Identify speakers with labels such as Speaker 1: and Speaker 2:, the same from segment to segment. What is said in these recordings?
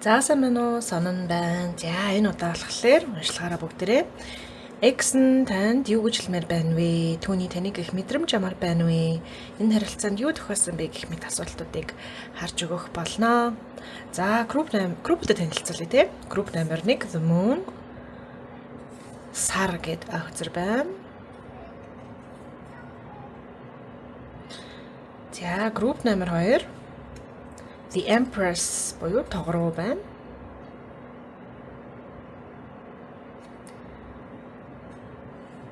Speaker 1: Заасан минь уу сонон байна. За энэ удаа болохоор уншлагаараа бүгдээрээ X нь танд юу гэж хэлмээр байна вэ? Түүний таныг их мэдрэмж амар байна вэ? Энэ харилцаанд юу тохиолсон бэ гэх мэт асуултуудыг харж өгөх болно. За групптэй танилцуулъя те. Групп номер 1 The Moon сар гэд ахзар байна. За групп номер 2 The Empress буюу тогруу байна.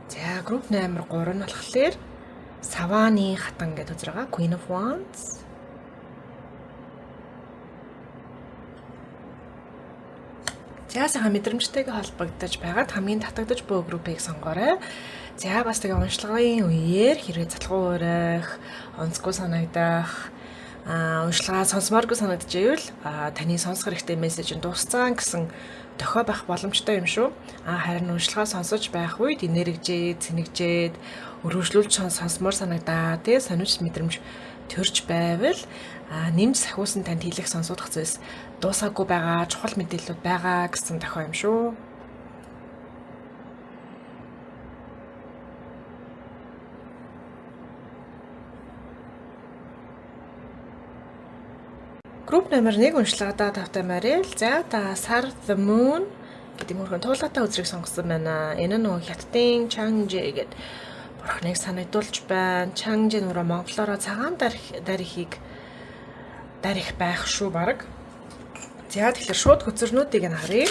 Speaker 1: За групп номер 3 нь болохоор Саваны хатан гэдэг үзэр байгаа. Queen of Wands. За сайхан мэдрэмжтэйгээ холбогдож байгаад хамгийн татагдж буй группийг сонгоорой. За бас тэгээ уншлагын үеэр хэрвээ залхуу өрөх, онцгүй санагдах, уншлагаа сонсомооргүй санагдчихвэл таны сонсох хэрэгтэй мессеж нь дууссан гэсэн тохио байх боломжтой юм шүү. Харин уншлагаа сонсож байх үед энергижээд, цэнэгжээд, өргөжлүүлж сонсомоор санагдаа. Тэгээ сонирч мэдрэмж төрж байвал нэмж сахиусан танд хэлэх сонсогдох зүйлс дуусаагүй байгаа, чухал мэдээлэлүүд байгаа гэсэн тохио юм шүү. Групп номер 1 уншлагадаа тавтай марил. За та сар The Moon гэдэг мөрхөн туулгатай үзрийг сонгосон байна. Энэ нь нөгөө хятадын Чанжэ гэдэг бурхныг санагдуулж байна. Чанжэ нөгөө монголоор цагаан дарихыг дарих байх шүү баг. За тэгэхээр шууд хөзөрнүүдийг нь харъя.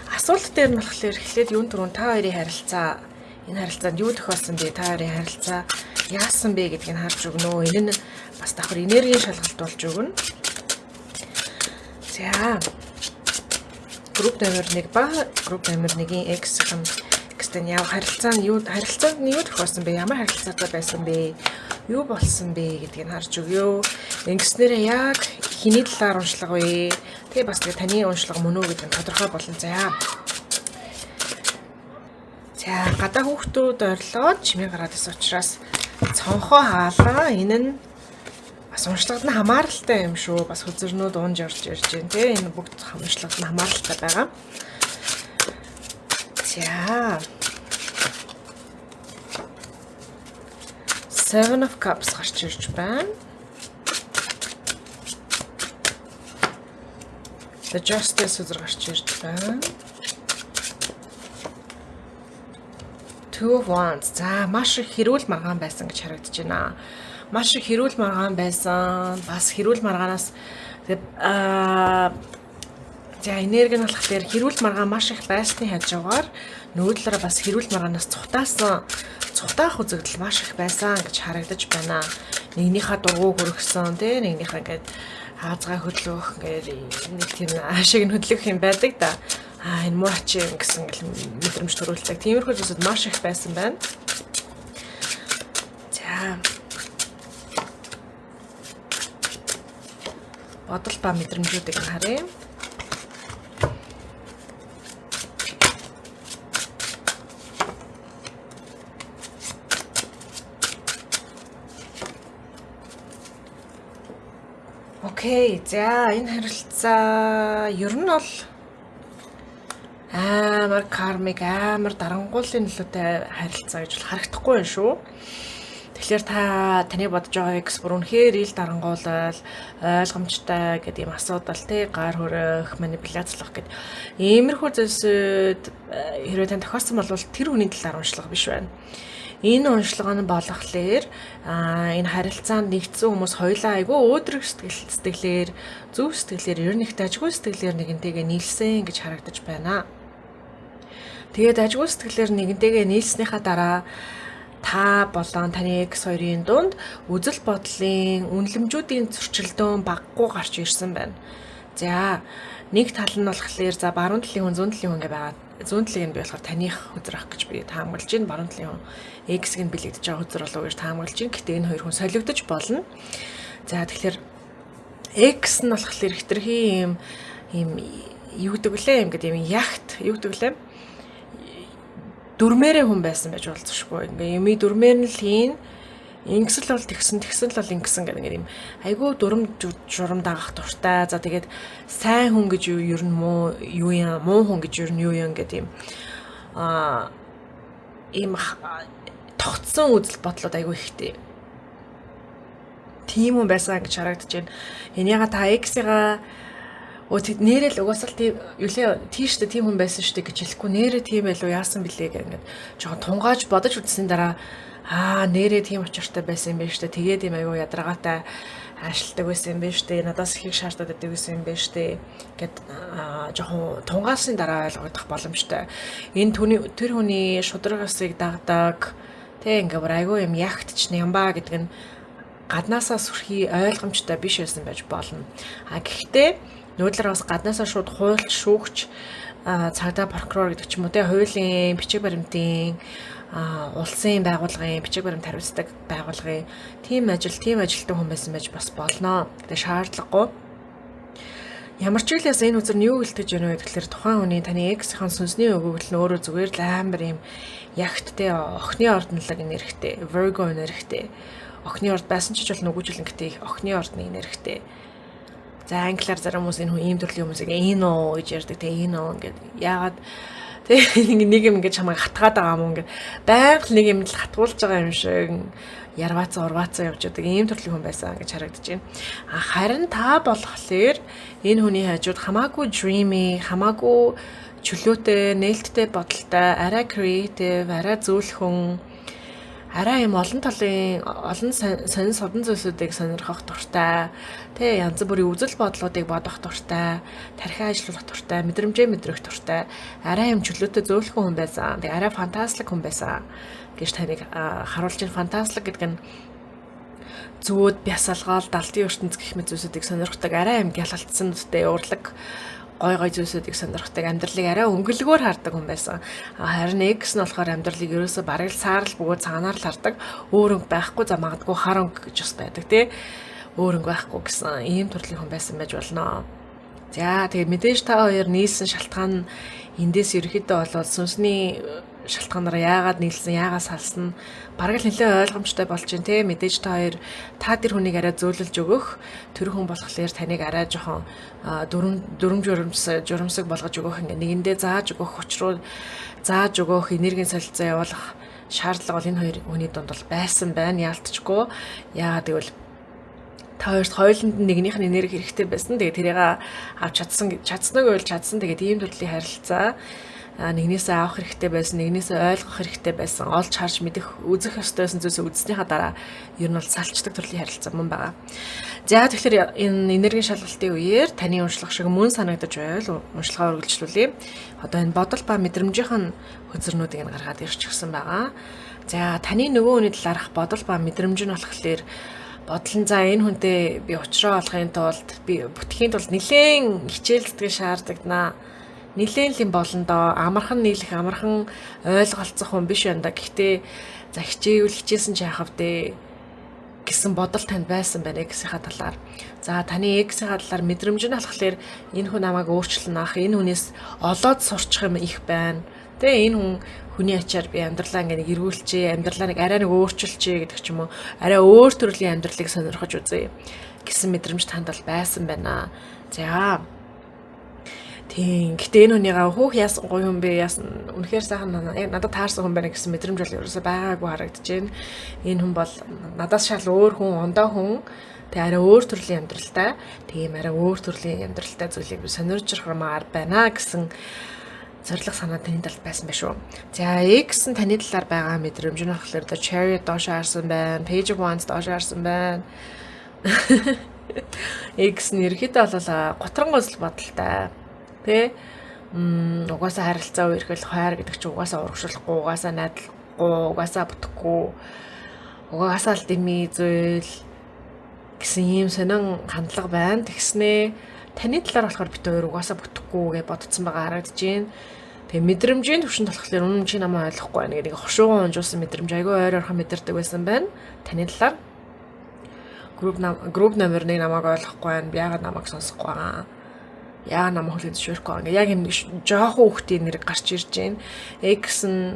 Speaker 1: Асуулт дээр нь болохоор эхлээд юун түрүүн та хоёрын харилцаа, энэ харилцаанд юу тохиолсон бэ? Та хоёрын харилцаа яасан бэ гэдгийг нь харж өгнө. Энэ нь бас давхар энергийн шалгалт болж өгнө. За групп номер 1 ба групп номер 1-ийн X-тэй харилцаанд юу тохиолсон бэ? Ямар харилцаатай байсан бэ? Юу болсон бэ гэдгийг нь харж өгөө. Ингэснээрээ яг хиний талаар уншлага вэ? Тэгээ бас таны уншлага мөн үү гэдэг нь тодорхой болно. За гадаа хүүхдүүд орилоод чимээ гараад ирсэн учраас цонхоо хаалаа. Энэ нь бас уншлагад нь хамааралтай юм шүү. Бас хөзөрнүүд унж орж ирж байна те. Энэ бүгд уншлагад нь хамааралтай байгаа. За Seven of Cups гарч ирж байна. The Justice үзэр гарч ирж байна. Two of Wands. За маш их хэрүүл маргаан байсан гэж харагдаж байна. Маш их хэрүүл маргаан байсан. Бас хэрүүл маргаанаас за энерги нь болохоор хэрүүл маргаан маш их байсны хажуугаар нөөдлөөр бас хэрүүл маргаанаас цухтаах үзэгдэл маш их байсан гэж харагдаж байна. Нэгнийхээ дургуу хөргсөн, тэ нэгнийхээ ингээд хаазгаа хөдлөх ингээд нэг тийм ашиг нь хөдлөх юм байдаг да. Энэ муу ачаа гэсэн мэдрэмж төрүүлдэг. Тиймэрхүү зүйлсүүд маш их байсан байна. За бодол ба мэдрэмжүүдийг харъя. Окей, за энэ харилцаа ер нь бол амар кармик, амар дарангуулын нөлөөтэй харилцаа гэж харагдахгүй юм шүү. Тэгэхээр таны бодож байгаа X бүр үнэхээр ил дарангуулал, ойлгомжтой гэдэг юм асуудал тий гар хөрөх, манипуляцлах гэдэг иймэрхүү зүйлсүүд хэрвээ тань тохиолсон бол тэр хүний талаар уншлага биш байна. Энэ уншлага нь болохоор энэ харилцаанд нэгдсэн хүмүүс хоёулаа айгүй өөдрөг сэтгэлээр, зөв сэтгэлээр, ер нь их дажгүй сэтгэлээр нэгэнтэйгээ нийлсэн гэж харагдаж байна. Тэгээд дажгүй сэтгэлээр нэгэнтэйгээ нийлснийхаа дараа та болон таны X хоёрын дунд үзэл бодлын, үнэлэмжүүдийн зөрчилдөөн баггүй гарч ирсэн байна. За нэг тал нь болохоор за баруун талын хүн, зүүн талын хүн ингээ байгаа. Зүүн талын нь болохоор таних хөзөр ах гэж би таамаглаж байна. Баруун талын хүн X-ийг бэлэгдэж байгаа хөзөр болов гэж таамаглаж байна. Гэтэ энэ хоёр хүн солигдож болно. За тэгэхээр X нь болохоор хитрхи юм юу гэдэг лээ юм гэдэг юм ягт юу гэдэг лээ дөрмээрээ хүн байсан байж болцсохгүй. Ингээ юмий дөрмээр нь л хийн Ингэсэл бол тэгсэн л бол ингэсэн гэх нэг юм айгүй дүрм журам дагах дуртай. За тэгээд сайн хүн гэж юу нь юу юм, муу хүн гэж юу юм гэдэг юм ийм тогтсон үзэл бодлоод айгүй ихтэй. Тийм хүн байсан гэж харагдаж байна. Энийга та X-га нэрэл угаасаа тийм юулээ тийштэй тийм хүн байсан шүү дээ гэж хэлэхгүй нэрээ тийм байлуу яасан бэлээ гэх ингээд жоохон тунгааж бодож үзсний дараа нэрээ тийм очиртай байсан юм байна шүү дээ. Тэгээд юм аюу ядаргаатай аашилдаг байсан юм байна шүү дээ. Надаас ихийг шаардаад байдаг байсан юм байна шүү дээ. Гэт жоохон тунгаасны дараа ойлгох боломжтой. Энэ тэр хүний шударгасыг дагдаг тэг ингээ бүр аюу юм ягтч нямбаа гэдэг нь гаднаасаа сүрхий ойлгомжтой биш байсан байж болно. Гэхдээ нүүдлэр бас гаднаасаа шууд хуульч, шүүгч, цагдаа прокурор гэдэг ч юм уу те хуулийн бичиг баримтын улсын байгууллагын бичиг баримт хариуцдаг байгууллагын тийм ажилтан хүн байсан байж бас болно. Тэгээ шаардлагагүй. Ямар ч үеэс энэ үзэр нь юу хэлтэж байна вэ гэхээр тухайн хүний таны X-ийн сүнсний өгөгдөл нь өөрөө зүгээр л амар юм ягттэй охины ордонлог нэрхтэй, Virgo нэрхтэй. Охины орд байсан ч бол нүгүүжлэн гэдэг охины ордны нэрхтэй. За англиар зарим хүмүүс энэ хүн ийм төрлийн хүмүүсийг эно гэж ярьдаг. Тэгээ эно ингээд яагаад тэгээ нэг юм ингээд чамайг хатгаад байгаа юм ингээд байнга нэг юм л хатгуулж байгаа юм шиг ярваацаа урваацаа явж байгаа ийм төрлийн хүн байсан гэж харагдаж байна. Харин та болохоор энэ хүний хажууд хамаагүй dreamy, хамаагүй чөлөөтэй, нээлттэй бодолтой, арай creative, арай зөөлхөн арай юм олон талын олон сонин содон зүйлсүүдийг сонирхох дуртай. Тэ янз бүрийн үзэл бодлуудыг бодох дуртай, тархиа ажиллах дуртай, мэдрэмжээ мэдрэх дуртай. Арай юм чөлөөтэй зөөлхөн хүн байсан. Тэг арай фантастик хүн байсан гэж таныг харуулж ин фантастик гэдэг нь зүуд бясалгаал далдын ертөнц гэх мэт зүйлсүүдийг сонирхдаг арай юм гялалтсан үстэй урлаг гой зүйлсүүдийг сонирхдаг амьдралыг арай өнгөлгөөр хардаг хүн байсан. Харин X нь болохоор амьдралыг ерөөсө бараг л саарл бөгөөд цаанаар л хардаг. Өөр өнгө байхгүй за магадгүй хар өнгө гэж бас байдаг тий. Өөр өнгө байхгүй гэсэн ийм төрлийн хүн байсан байж болно. За тэгээд мэдээж та хоёр нийлсэн шалтгаан нь эндээс ерөөхдөө болоод сүнсний шалтгаанаараа яагаад нийлсэн, яагаад салсан бараг л нэлээд ойлгомжтой болж байна те. Мэдээж та тэр хүнийг арай зөөлөлж өгөх, тэр хүн болохоор таныг арай жоохон журамсаг болгож өгөх ингээ нэгэндээ зааж өгөх учруу зааж өгөх энергийн солилцоо явуулах шаардлага бол энэ хоёр хүний дунд бол байсан байна яалтчгүй. Яагаад гэвэл та хоёрт хоёуланд нэгнийх нь энерги хэрэгтэй байсан. Тэгээд тэрийг авч чадсныг уйлж чадсан. Тэгээд ийм төрлийн харилцаа нэгнээсээ авах хэрэгтэй байсан, нэгнээсээ ойлгох хэрэгтэй байсан, олж харж мэдэх, үзэх ёстойсэн зүйлсээ үзснийхаа дараа ер нь бол салчдаг төрлийн харилцаа мөн байгаа. За тэгэхээр энэ энергийн шалгалтын үеэр таны уншлах шиг мөн санагдаж байвал уншлагаа үргэлжлүүлье. Одоо энэ бодол ба мэдрэмжийн хөзөрнүүдийг нь гаргаад ирчихсэн байгаа. За таны нөгөө хүний талаарх бодол ба мэдрэмж нь болохоор бодол нь за энэ хүнтэй би уулзраа олохын тулд би бүтгэхийн тулд нэлээд хичээл зүтгэж шаардлагданаа. Нилээн л юм болондоо амархан нийлэх, амархан ойлголцох хүн биш байна да. Гэхдээ за хичээсэн ч яахав дээ гэсэн бодол танд байсан байна X-ийн талаар. За таны X-ийн талаар мэдрэмж нь болохоор энэ хүн намайг өөрчлөн ах, энэ хүнээс олоод сурчих юм их байна. Тэгээ энэ хүний ачаар би амьдралаа ингээ нэг эргүүлчихээ, амьдралаа нэг арай нэг өөрчилчихээ гэдэг ч юм уу. Арай өөр төрлийн амьдралыг сонирхож үзье гэсэн мэдрэмж танд бол байсан байна. За тийм. Гэтэ энэ хүнийгаа хөөх яасан гоё юм бэ? Яасан үнэхээр сайхан надад таарсан хүн байна гэсэн мэдрэмж бол ерөөсөй байгаагүй харагдаж байна. Энэ хүн бол надаас шал өөр хүн, ондоо хүн. Тэг арай өөр төрлийн амьдралтай. Тийм арай өөр төрлийн амьдралтай зүйлийг би сонирж ирхмаар байна гэсэн зориг санаа таны талд байсан байх шүү. За X нь таны талаар байгаа мэдрэмж нь болохоор The Chariot доош харсан байна. Page of Wands доош харсан байна. X нь ерөөхдөө бол готрон гозл бодолтой. Тэ угаасаа харилцаа үерхэл хойр гэдэг чинь угаасаа урагшлахгүй, угаасаа найдлахгүй, угаасаа бүтэхгүй, угаасаа л дэмий зөөл гэсэн ийм сонин хандлага байна. Тэгснээ таны талаар болохоор бит хоёр угаасаа бүтэхгүй гэж бодсон байгаа харагдаж байна. Тэгээ мэдрэмжийн төвшөнд болохоор үнэн чи намайг ойлгохгүй байна гэдэг хошууган унжуулсан мэдрэмж айгүй ойрхон мэдэрдэг байсан байна. Таны талаар групп номер 1 намайг ойлгохгүй байна. Би яагаад намайг сонсохгүй байгаа. Яа намайг хүлээж зөвшөөрөхгүй. Яг юм жоохон хүүхдийн нэр гарч ирж байна. X нь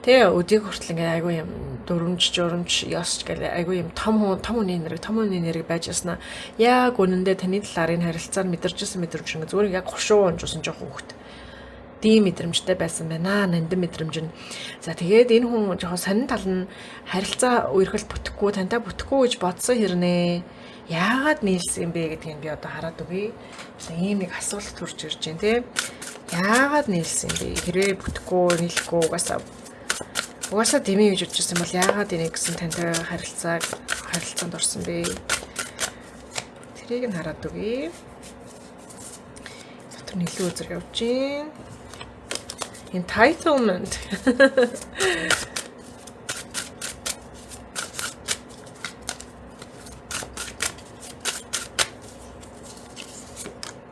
Speaker 1: Тэ өдийг хүртэл ингээ айгүй юм журамч ёсч гэл айгүй юм том хүний нэрэг байж яснаа. Яг үнэндээ таны талаар энэ харилцаанд мэдэрчсэн мэдрэмж ингээ зүгээр яг хушуу унжсан жоох хүүхэд. Тийм мэдрэмжтэй байсан байна. Нандин мэдрэмж нь. За тэгээд энэ хүн жоохон сонин тал нь харилцаа үерхэл бүтэхгүй, тантай бүтэхгүй гэж бодсон хэрнээ. Яагаад нийлсэн юм бэ гэдгийг би одоо хараад үгүй. Ийм нэг асуулт төрж ирж байна те. Яагаад нийлсэн юм бэ? Хэрвээ бүтэхгүй, нийлэхгүй угаасаа дэмий гэж бодчихсон бол яагаад энийг гэсэн тантай харилцаанд орсон бэ? Тэрийг нь хараад үгүй. Дотор нь илүү үзэр явж гин. Entitlement.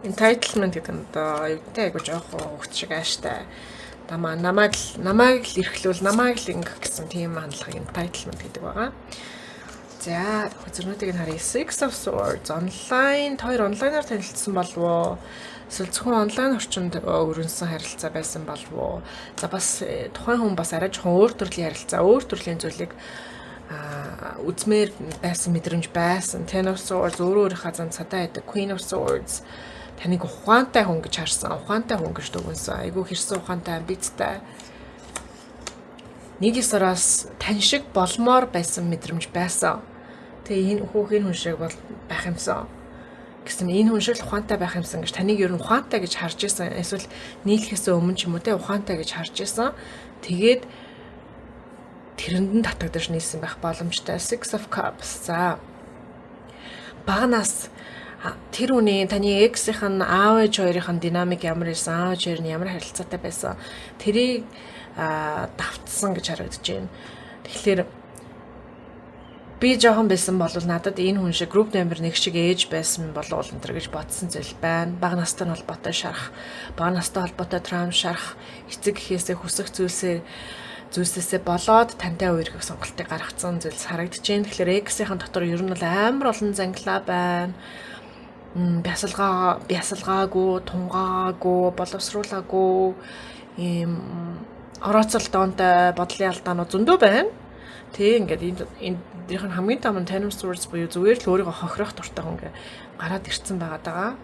Speaker 1: Entitlement гэдэг нь одоо юутай айгуу жоох хөвч шиг ааштай. Намайг л эрхлүүл, намайг л ингэх гэсэн тийм хандлагыг entitlement гэдэг байгаа. За, хөзөрнүүдийг нь харъя. Six of Swords онлайн, хоёр онлайнаар танилцсан болов уу? Эсвэл зөвхөн онлайн орчинд өрнөсөн харилцаа байсан болов уу? За бас тухайн хүн бас арай жоохон өөр төрлийн харилцаа, өөр төрлийн зүйлийг үзмээр байсан мэдрэмж байсан. Ten of Swords өөрийнхөө зан цадаа байдаг. Queen of Swords таныг ухаантай хүн гэж харсан, ухаантай хүн гэж дүгнсэн. Айгүй хэрсэн ухаантай, амбицтай. Нэг ёсоороос тань шиг болмоор байсан мэдрэмж байсан. Тэгээ энэ хүүхийн хүн шиг бол байх юмсан. Гэсэн энэ хүн шиг ухаантай байх юмсан гэж таныг ер нь ухаантай гэж харж исэн. Эсвэл нийлэхээс өмнө ч юм уу те ухаантай гэж харж исэн. Тэгээд тэрэнд нь татагдаж нийлсэн байх боломжтой. Six of Cups. За. Багнаас тэр хүний таны эксийн аав ээж хоёрын динамик ямар байсан, аав ээж хоёр нь ямар харилцаатай байсан тэрийг давтсан гэж харагдаж байна. Тэгэхээр би жоохон байсан бол надад энэ хүн шиг group member нэг шиг ээж байсан болов энэ төр гэж бодсон зүйл байна. Бага настай холбоотой шарах, бага настай холбоотой травм шарах, эцэг гэхээсээ хүсэх зүйлсээсээ болоод тантай үерхэх сонголтыг гаргацсан зүйлс харагдаж байна. Тэгэхээр эксийн дотор ер нь бол амар олон занглаа байна. Бясалгаагүй, тунгаагүй, боловсруулаагүй ийм орооцолтоонтой бодлын алдаанууд зөндөө байна. Тэг ингээд эндийнх нь хамгийн том нь Ten of Swords буюу зүгээр л өөрийгөө хохирох дуртай хүн ингээ гараад ирсэн байгаа.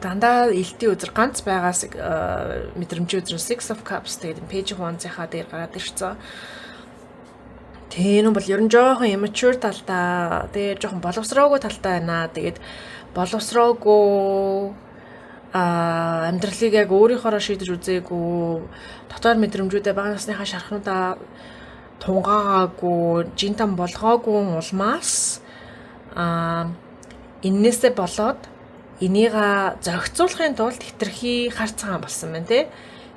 Speaker 1: Дандаа элтийн үзэр ганц байгаас мэдрэмжийн үзэр Six of Cups тэгээд Page of Wands-ийнхаа дээр гараад ирсэн. Тэр нь бол ер нь жоохон immature талтай, тэгээд жоохон боловсроогүй талтай байна. Тэгээд боловсроогүй амьдралыг яг өөрийнхоороо шийдэж үзээгүй, дотоод мэдрэмжүүдээ бага насныхаа шархнуудаа тунгаагаагүй, жинтан болгоогүй улмаас эннээсээ болоод энийг зохицуулахын тулд хитрхи харцгаан болсон байна те.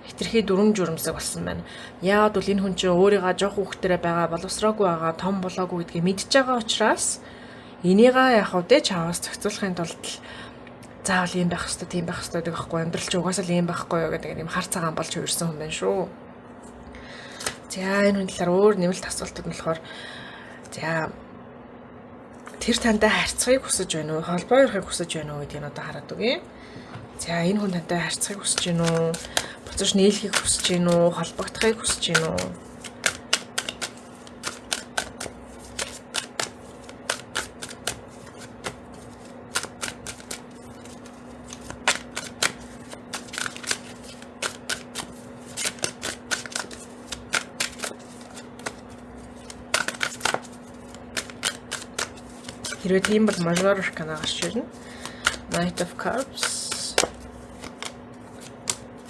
Speaker 1: Хитрхи дүрм журмсаг болсон байна. Яагаад бол энэ хүн чинь өөрийгөө жоох хүүхдэрээ байгаа, боловсроогүй байгаа, том болоогүй гэдгийг мэдж байгаа учраас энийг яг хав дэ чаваас зохицуулахын тулд заавал юм байх хэрэгтэй, тийм байх хэрэгтэй гэдэг байхгүй. Амьдрал чи угаасаа л юм байхгүй юу гэдэг юм хар цагаан болж хувирсан хүн байна шүү. За энэ хүн талаар өөр нэмэлт асуултууд нь болохоор за тэр тантай харьцахыг хүсэж байна уу? Холбоо өрхийг хүсэж байна уу гэдгийг одоо хараад үгүй. За энэ хүн тантай харьцахыг хүсэж байна уу? Буцаж нийлхийг хүсэж байна уу? Холбогдохыг хүсэж байна уу? Хэрвээ тийм бол Major Arcana гарч ирнэ. Knight of Cups,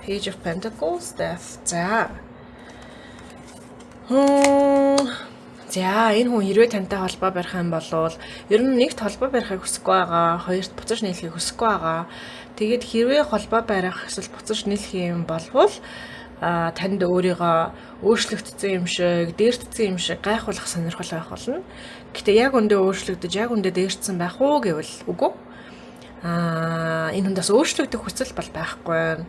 Speaker 1: Page of Pentacles, Death. За энэ хүн хэрвээ тантай холбоо барих юм бол ер нь нэгт холбоо барихыг хүсэхгүй байгаа, хоёрт буцаж нийлхийг хүсэхгүй байгаа. Тэгээд хэрвээ холбоо барих эсвэл буцаж нийлэх юм болвол танд өөрийгөө өөрчлөгдсөн юм шиг, дээрдсэн юм шиг гайхуулах сонирхол байх болно. Гэтэ яг үндэ өөрчлөгдөж, яг үндэ дээрдсэн байх уу гэвэл үгүй. Энэ хүндээс өөрчлөгдөх хүсэл бол байхгүй.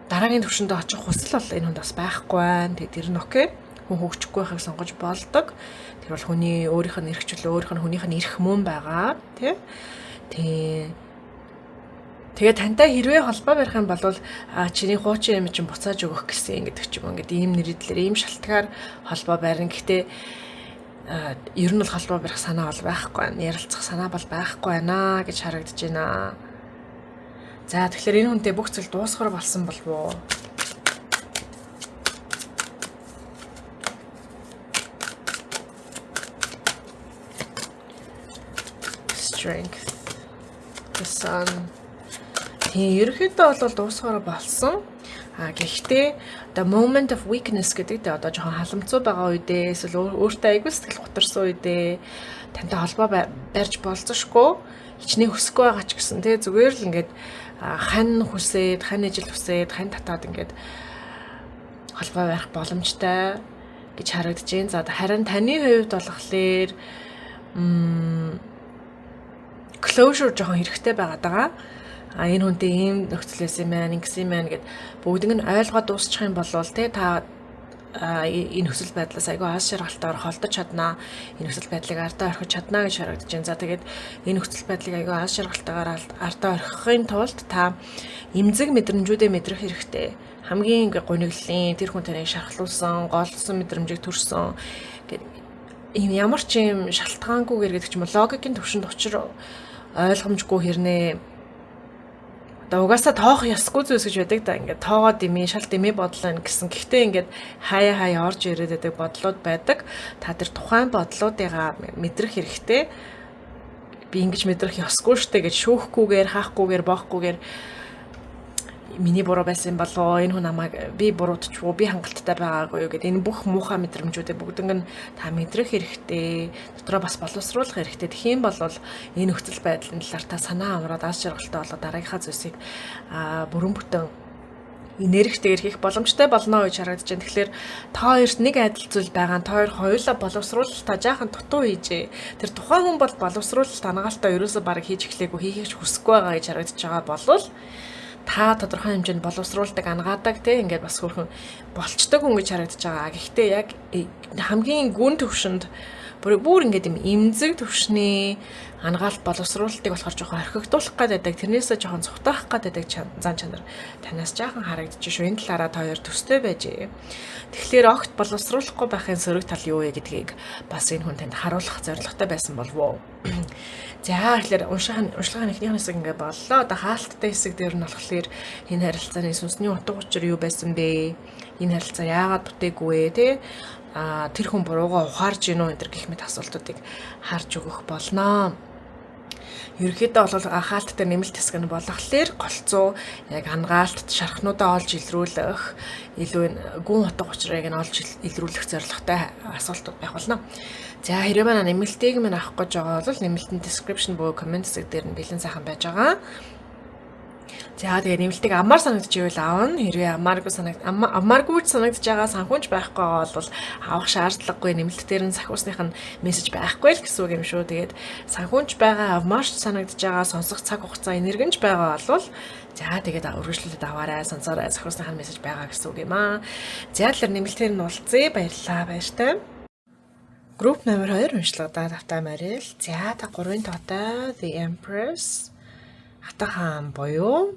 Speaker 1: Дараагийн төвшөндөө очих хүсэл бол энэ хүндээс байхгүй байна. Тэгээд тэр нь окей. Хүн хөгжихгүй байхыг сонгож болдог. Тэр бол хүний өөрийнх нь эрх чөлөө, өөрийнх нь хүнийх нь эрх мөн байгаа, тий. Тэгээд тантай хэрвээ холбоо барих юм бол чиний хуучин юм чинь буцааж өгөх гэсэн гэдэг ч юм уу. Ингээд ийм нэрдлэр ийм шалтгаар холбоо барина. Гэхдээ ер нь бол холбоо барих санаа бол байхгүй байна. Ярилцах санаа бол байхгүй байна гэж харагдаж байна. За тэгэхээр энэ хүнтэй бүх зүйл дуусгар болсон болов уу? Strength. The sun. Ерөнхийдөө бол дуусгаараа болсон. Гэхдээ the moment of weakness гэдэг дээ одоо жоохон халамцуу байгаа үедээ эсвэл өөртөө айгүй сэтгэл готарсан үедээ тантай холбоо барьж болцсошгүй хичнээн хүсэхгүй байгаа ч гэсэн тий зүгээр л ингээд хань хүсээд, хань ижил хүсээд, хань татаад ингээд холбоо барих боломжтой гэж харагдаж байна. За харин таны хувьд болохоор closure жоохон хэрэгтэй байгаад байгаа. Энэ хүнтэй ийм нөхцөлөөс юм байна, ингэсэн юм байна гэд бүгдийг нь ойлгоод дуусчих юм бол те та энэ нөхцөл байдлаас айгүй аз жаргалтайгаар холдож чаднаа. Энэ нөхцөл байдлыг ардаа орхиж чаднаа гэж харагдаж байна. За тэгээд энэ нөхцөл байдлыг айгүй аз жаргалтайгаар ардаа орхихын тулд та эмзэг мэдрэмжүүдээ мэдрэх хэрэгтэй. Хамгийн гуниглын тэр хүн таныг шархлуулсан, голсон мэдрэмжийг төрсөн гэд ямар ч юм шалтгаангүйгээр гэдэг ч юм уу логикийн төвшөнд учир ойлгомжгүй хэрнээ одоо угаасаа тоох ёсгүй зүйлс гэж байдаг да. Ингээд тоогоо дэмий, шал дэмий бодлоо гэсэн. Гэхдээ ингээд хаяа орж ирээд байдаг бодлууд байдаг. Та тэр тухайн бодлуудыгаа мэдрэх хэрэгтэй. Би ингэж мэдрэх ёсгүй штэ гэж шүүхгүйгээр, хаахгүйгээр, боохгүйгээр миний буруу байсан болоо энэ хүн намайг би буруутчгүй би хангалттай байгаагүй юу гэдэг энэ бүх муухай мэдрэмжүүдээ бүгднийг нь та мэдрэх хэрэгтэй дотроо бас боловсруулах хэрэгтэй. Тэгхийн бол энэ нөхцөл байдлын талаар та санаа амраад аз жаргалтай болоод дараагийнхаа зүйлсийг бүрэн бүтэн энергитэйгээр хийх боломжтой болно гэж харагдаж байна. Тэгэхээр та хоёрт нэг адил зүйл байгаа. Та хоёр хоёулаа боловсруулалтаа жаахан дутуу хийжээ. Тэр тухайн хүн бол боловсруулалт ангаалтаа ерөөсөө бараг хийж эхлэегүй хийхийг хүсэхгүй байгаа гэж харагдаж байгаа болвол та тодорхой хэмжээнд боловсруулдаг ангаадаг те ингээд бас хөрхөн болцдог хүн гэж харагдаж байгаа. Гэхдээ яг хамгийн гүн төвшөнд бүр ингээд юм эмзэг төвшний ангаалт боловсруулалтыг болохоор жоохон орхигдуулах гэдэг тэрнээсээ жоохон цухтаах гэдэг зан чанар танаас жаахан харагдаж шүү. Энэ талаараа та хоёр төстэй байжээ. Тэгэхээр огт боловсруулахгүй байхын сөрөг тал юу вэ гэдгийг бас энэ хүн танд харуулах зорилготой байсан болов уу? За тэгэхээр уншлагын эхнийх нь хэсэг ингээд боллоо. Одоо хаалттай хэсэг дээр нь болохоор энэ харилцааны сүнсний утга учир юу байсан бэ? Энэ харилцаа яагаад бүтээгүй вэ? Тэ? Тэр хүн буруугаа ухаарж гинөө энэ гэх мэт асуултуудыг харж өгөх болно. Ерөнхийдөө бол хаалттай нэмэлт хэсэг нь болохоор голцоо яг ангаалтт шархнуудаа олж илрүүлэх илүү гүн утга учирыг нь олж илрүүлэх зорилготой асуултууд байх болно. За хэрвээ манай нэмэлтийг минь авах гэж байгаа бол нэмэлтийн description буюу comment хэсэг дээр нь бэлэн сайхан байж байгаа. За тэгээ нэмэлтийг аммаар санагдчихвэл аавна. Хэрвээ аммааргүй санагдаж байгаа санхүүж байхгүй бол авах шаардлагагүй. Нэмэлт дээр нь сахиусных нь мессеж байхгүй л гэсэн үг юм шүү. Тэгээд санхүүж байгаа аммаарч санагдаж байгаа сонсох цаг хугацаа энергинж байгаа бол за тэгээд үргэлжлүүлээд аваарай, сонсоорой, сахиусных нь мессеж байгаа гэсэн үг юм аа. За тэгэхээр нэмэлтээр нь уулзъя. Баярлалаа, баяртай. Group номер 2 уншлагадаа тавтай Марил. За та 3-ын тоотой The Empress Хата хаан буюу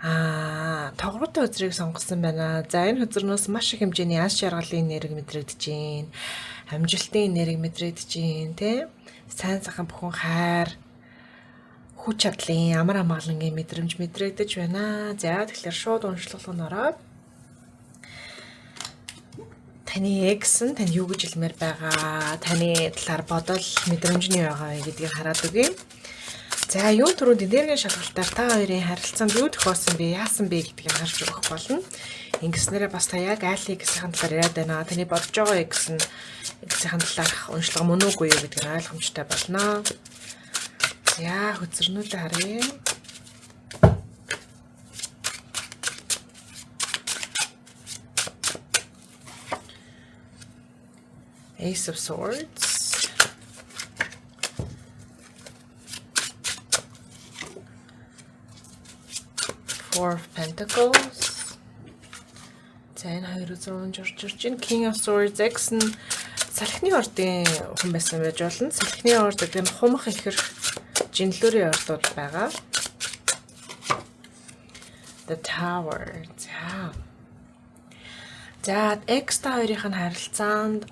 Speaker 1: тогтвортой үзрийг сонгосон байна. За энэ хөзөрнөөс маш их хэмжээний аз жаргалын нэрэг мэдрэгдэж байна. Амжилтын нэрэг мэдрэгдэж байна, тэ? Сайн сайхан бүхэн хайр, хүч чадлын амар амгалангийн мэдрэмж мэдрэгдэж байна. За тэгэхээр шууд уншлах нь ороод таны экс нь тань юу гэж хэлмээр байгаа, таны талаар бодол мэдрэмжний байгаа гэдгийг хараад өгье. За юу түрүүнд энергийн шалгалтаар та хоёрын харилцаанд юу тохиолсон бэ, яасан бэ гэдгийг харж өгөх болно. Ингэснээрээ бас та яг айлын эксийн талаар яриад байна. Таны бодож байгаа экс нь эксийн талаарх уншлага мөн үгүй юу гэдгийг ойлгомжтой болно. За хөзөрнүүдээ харъя. Ace of Swords, Four of Pentacles. За энэ хоёр зүүн журж ин King of Swords X нь салхины ордын хүн байсан байж болно. Салхины орд гэдэг нь хумх ихэр жинлүүрийн ордууд байгаа. The Tower. За X-та хоёрын харилцаанд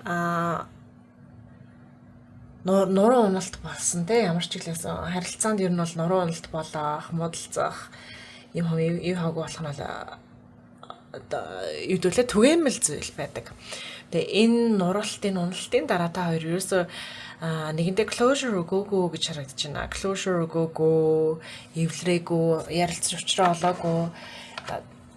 Speaker 1: нуруу уналт болсон те ямар ч иглээс харилцаанд ер нь бол нуруу уналт болоох, муудалцах юм хаг болох нь бол юудөлээ түгээмэл зүйл байдаг. Тэгээ энэ нуралтын уналтын дараа та хоёр ерөөсөө нэгэндээ closure өгөөгүй гэж харагдаж байна. Closure өгөөгүй, эвлэрээгүй, ярилцаж учраа олоогүй.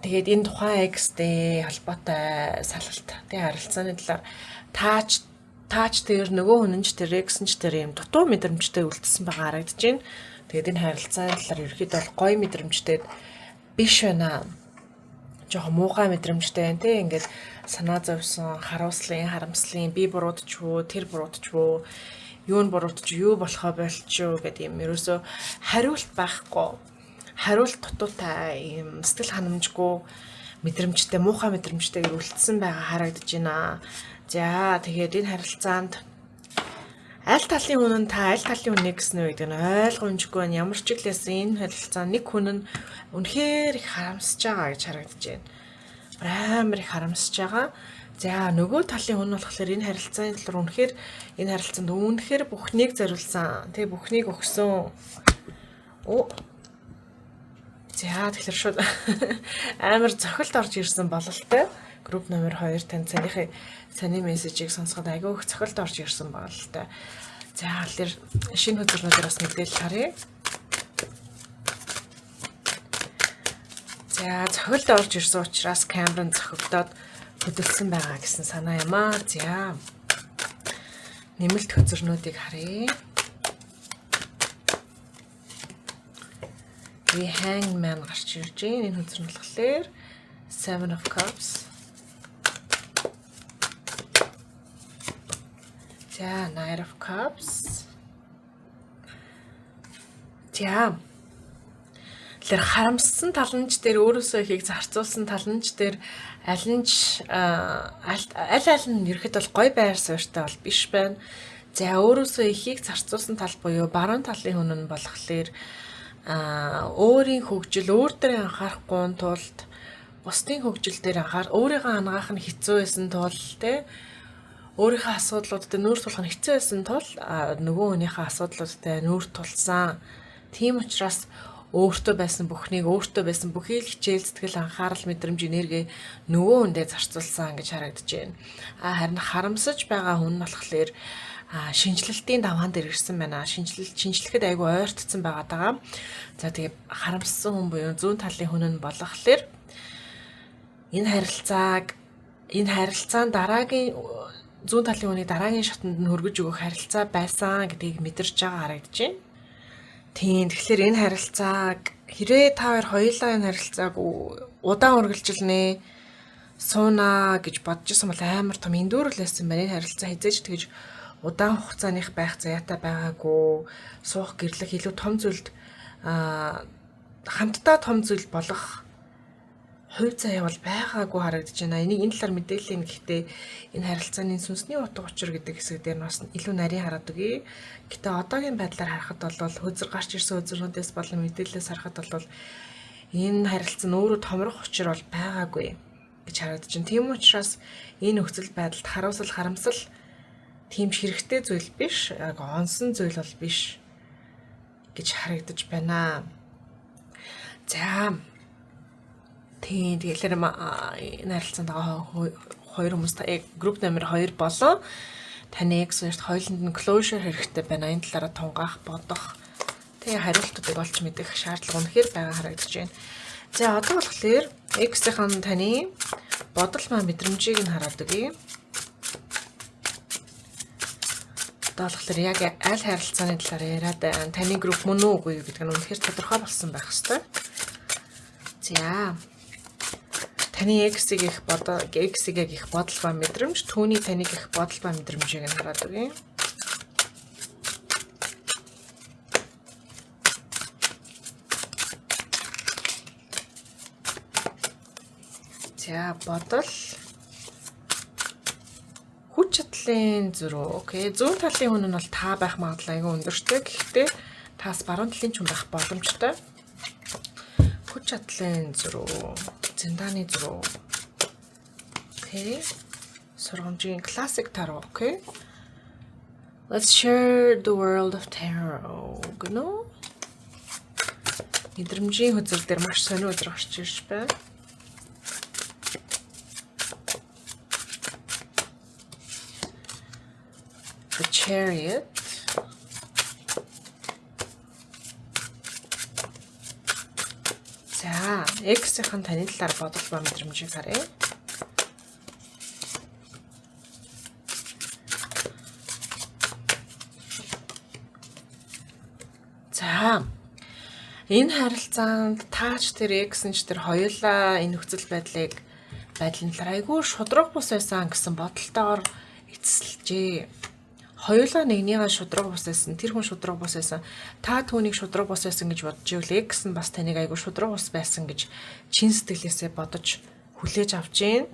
Speaker 1: Тэгээд энэ тухайн X-тэй холбоотой салгалт тий харилцааны талаар таач тэр нөгөө хүн ч тэр X-н ч тэр юм дутуу мэдрэмжтэй үлдсэн байгаа харагдаж байна. Тэгээд энэ харилцааны талаар ерөөхдөө бол гоё мэдрэмжтэй биш байна. Жохон муухай мэдрэмжтэй байна тий ингээд санаа зовсон, харамслын, би буруудчихвуу, тэр буруудчихвуу, юу нь буруудчих, юу болохоо болчихвоо гэдэг юм ерөөсөө хариулт байхгүй. Хариулт дутуутай юм сэтгэл ханамжгүй мэдрэмжтэй, муухай мэдрэмжтэйгээр үлдсэн байгаа харагдаж байна. За тэгээд энэ харилцаанд аль талын хүн нь та аль талын хүнийг гэснэ гэдэг нь ойлгомжгүй байна. Ямар ч иглээс энэ харилцаанд нэг хүн нь үнэхээр их харамсаж байгаа гэж харагдаж байна. Амар их харамсаж байгаа. За нөгөө талын хүн болохоор энэ харилцааны талаар үнэхээр энэ харилцаанд үнэхээр бүхнийг зориулсан. Тэгээ бүхнийг өгсөн. За тэгэхээр шууд амар цохилт орж ирсэн бололтой. Групп номер 2 тань саний мессежийг сонсоход айгүй их цохилт орж ирсэн бололтой. За тэгэхээр шинэ хөтөлбөрөөр бас мэдээлэл харъя. За цохилт орж ирсэн учраас камер нь цохигдоод хөдөлсөн байгаа гэсэн санаа юм аа. За нэмэлт хөтөлбөрнүүдийг харъя. The Hangman гарч ирж байна. Энэ хөтөлбөр нь болохоор Seven of Cups. За Knight of Cups. За тэр харамссан таланч дээр өөрөөсөө ихийг зарцуулсан таланч дээр аль нь ерхэд бол гой байр суурьтай бол биш байна. За өөрөөсөө ихийг зарцуулсан тал буюу баруун талын хүн нь болохоор өөрийн хөгжил өөр дээр анхаарахгүй тулд бусдын хөгжил дээр өөрийгөө ангаах нь хэцүү байсан тул те өөрийнхөө асуудлуудад нүүр тулах нь хэцүү байсан тул нөгөө хүнийхээ асуудлуудад нүүр тулсан. Тийм учраас өөртөө байсан бүхий л хичээл сэтгэл анхаарал мэдрэмж энерги нөгөө хүндээ зарцуулсан гэж харагдаж байна. Харин харамсаж байгаа хүн нь болохоор шинжлэлтийн даваан дээр ирсэн байна. Шинжлэхэд айгүй ойртсон байгаа даа. За тэгээ харамссан хүн буюу зүүн талын хүн нь болохоор энэ харилцаан дараагийн зүүн талын хүний дараагийн шатанд нь хөргөж өгөх харилцаа байсан гэдгийг мэдэрч байгаа харагдаж байна. Тийм тэгэхээр энэ харилцааг хэрвээ та хоёулаа энэ харилцааг удаан үргэлжилнэ сууна гэж бодож исэн бол амар том эндүүрлээсэн байна. Энэ харилцаа хязгаарч тэгж удаан хугацааных байх заяатай байгаагүй, суух гэрлэх илүү том зүйлд хамтдаа том зүйл болох хувь заяа бол байгаагүй харагдаж байна. Энэ талаар мэдээлэл нь гэхдээ энэ харилцааны сүнсний утга учир гэдэг хэсэг дээр нь бас илүү нарийн хараад өгье. Гэтэ одоогийн байдлаар харахад бол гарч ирсэн хөзөрнүүдээс болон мэдээлэлээс харахад бол энэ харилцаа нь өөрөө томрох учир бол байгаагүй гэж харагдаж байна. Тийм учраас энэ нөхцөл байдалд харамсал тийм хэрэгтэй зүйл биш, яг онсон зүйл бол биш гэж харагдаж байна. За тийм тэгэхээр энэ харилцаанд байгаа хоёр хүмүүс групп номер 2 болон таны X-т хоёуланд нь closure хэрэгтэй байна. Энэ талаараа тунгаах, бодох, тэгээ хариултуудыг олж мэдэх шаардлага үнэхээр байгаа харагдаж байна. За одоо болохоор X-ийн таны бодол ба мэдрэмжийг нь хараад өгье. Одоо болохоор яг аль харилцааны талаар яриад байна. Таны групп мөн үгүй юу гэдэг нь үнэхээр тодорхой болсон байх ёстой. За таны X-ийг их бодол ба мэдрэмж, түүний таныг их бодол ба мэдрэмжийг нь хараад өгье. За бодол хүч чадлын зөрүү. Окей. Зүүн талын хүн нь бол та байх магадлал айгүй өндөртэй. Гэхдээ таас баруун талын хүн байх боломжтой. хүч чадлын зуруу, зиндааны зуруу. Okay. Сургамжийн classic tarot, okay? Let's share the world of tarot. Гэнэ? Мэдрэмжийн хөзөр дээр маш сонио өдөр гарч ирж байна. The Chariot. За, X-ийн таны талаар бодол ба мэдрэмжийг харъя. За, энэ харилцаанд таач тэр X-ч тэр хоёулаа энэ нөхцөл байдлын талаар айгүй шудраг бус байсан гэсэн бодолтойгоор эцэслэжээ. Хоёулаа нэгнийгээ шудраг бус байсан, тэр хүн шудраг бус байсан. Та түүнийг шудраг бус байсан гэж бодож ивэл X нь бас таныг айгүй шудраг бус байсан гэж чин сэтгэлээсээ бодож хүлээж авч гин.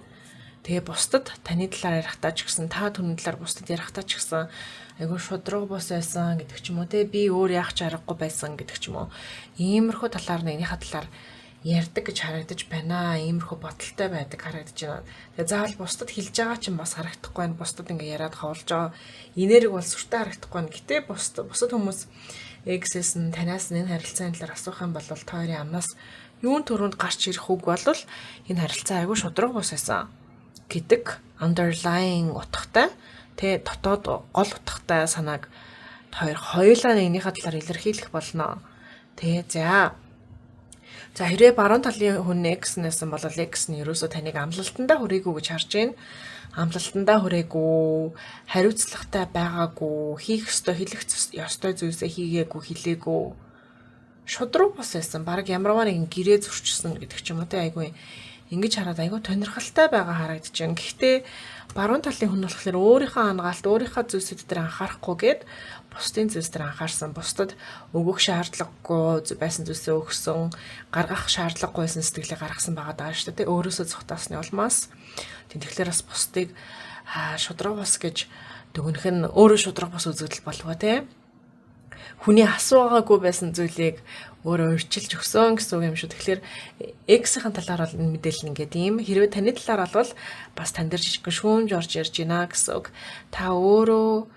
Speaker 1: Тэгээ бусдад таны талаар ярихдаа ч гэсэн та түүний талаар бусдад ярихдаа ч гэсэн айгүй шудраг бус байсан гэдэг ч юм уу те би өөр яах ч аргагүй байсан гэдэг ч юм уу. Иймэрхүү талаар нэгнийхээ талаар ярьдаг гэж харагдаж байна. Иймэрхүү бодолтой байдаг харагдаж байна. Тэгээ заавал бусдад хэлж байгаа чинь бас харагдахгүй байна. Бусдад ингээ яриад хавуулж байгаа. Энерги бол сүртэй харагдахгүй байна. Гэтэ бусдад хүмүүс X-с нь танаас энэ харилцааны талаар асуух юм бол та хоёрын амнаас юун төрөнд гарч ирэх үг бол энэ харилцаа айгүй шудраг бус байсан гэдэг underlying утгатай тэ дотоод гол утгатай санааг хоёулаа нэгнийхээ талаар илэрхийлэх болно. Тэ за хэрвээ баруун талын хүн X нэсэн бол X нь ерөөсөө таныг амлалтандаа хүрээгүй гэж харж байна. Амлалтандаа хүрээгүй, хариуцлагатай байгаагүй, хийх ёстой, хэлэх ёстой зүйлсээ хийгээгүй, хэлээгүй. Шудраг бус байсан. Бараг ямарваа нэгэн гэрээ зөрчсөн гэдэг ч юм уу тэ айгүй ингэж хараад айгүй тонирхолтой байгаа харагдаж байна. Гэхдээ баруун талын хүн болохоор өөрийнхөө ангаалт, өөрийнхөө зүйлсүүд дээр анхаарахгүйгээд бусдын зүйлс дээр анхаарсан. Бусдад өгөх шаардлагагүй байсан зүйлсээ өгсөн, гаргах шаардлагагүйсэн сэтгэлээ гаргасан байгаа даа шүү дээ. Өөрөөсөө цухтаасны улмаас. Тэгэхээр бас бусдыг шудраг бус гэж дүгнэх нь өөрөө шудраг бус үзэгдэл болов те. Хүний асуугаагүй байсан зүйлийг өөрөө өөрчилж өгсөн гэсэн үг юм шүү. Тэгэхээр X-ийн талаар бол энэ мэдээлэл ингээд ийм. Хэрвээ таны талаар бол бас тань дээр жижиг шүүмж орж ярьж байна гэсэн үг. Та өөрөө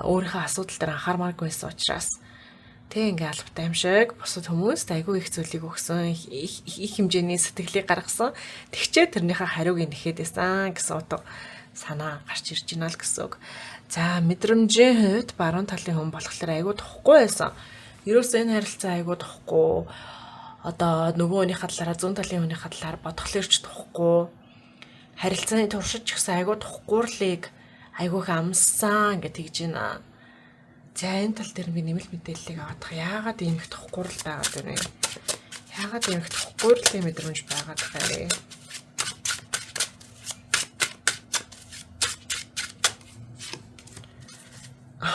Speaker 1: өөрийнхөө асуудал дээр анхаармааргүй байсан учраас тэг ингээ албатай юм шиг бусад хүмүүст айгүй их зүйлийг өгсөн, их хэмжээний сэтгэлийг гаргасан. Тэгчээ тэрнийхээ хариуг нэхэд байсан гэсэн утга санаа гарч ирж байна л гэсэн үг. За мэдрэмжийн хувьд баруун талын хүн болохоор айгүй тухгүй байсан. Ерөөсөө энэ харилцаа айгүй тухгүй. Одоо нөгөөнийхээ талаараа зүүн талын хүнийхээ талаар бодглоорч тухгүй. Харилцааны туршиж гэсэн айгүй тухгуурлыг айгүйх амссан гэж тэгж байна. За энэ тал дээр би нэмэлт мэдээллийг авах. Яагаад ийм их тухгуурл байгаад байна вэ? Яагаад ийм их тухгуурлын мэдрэмж байгаад байгаа вэ?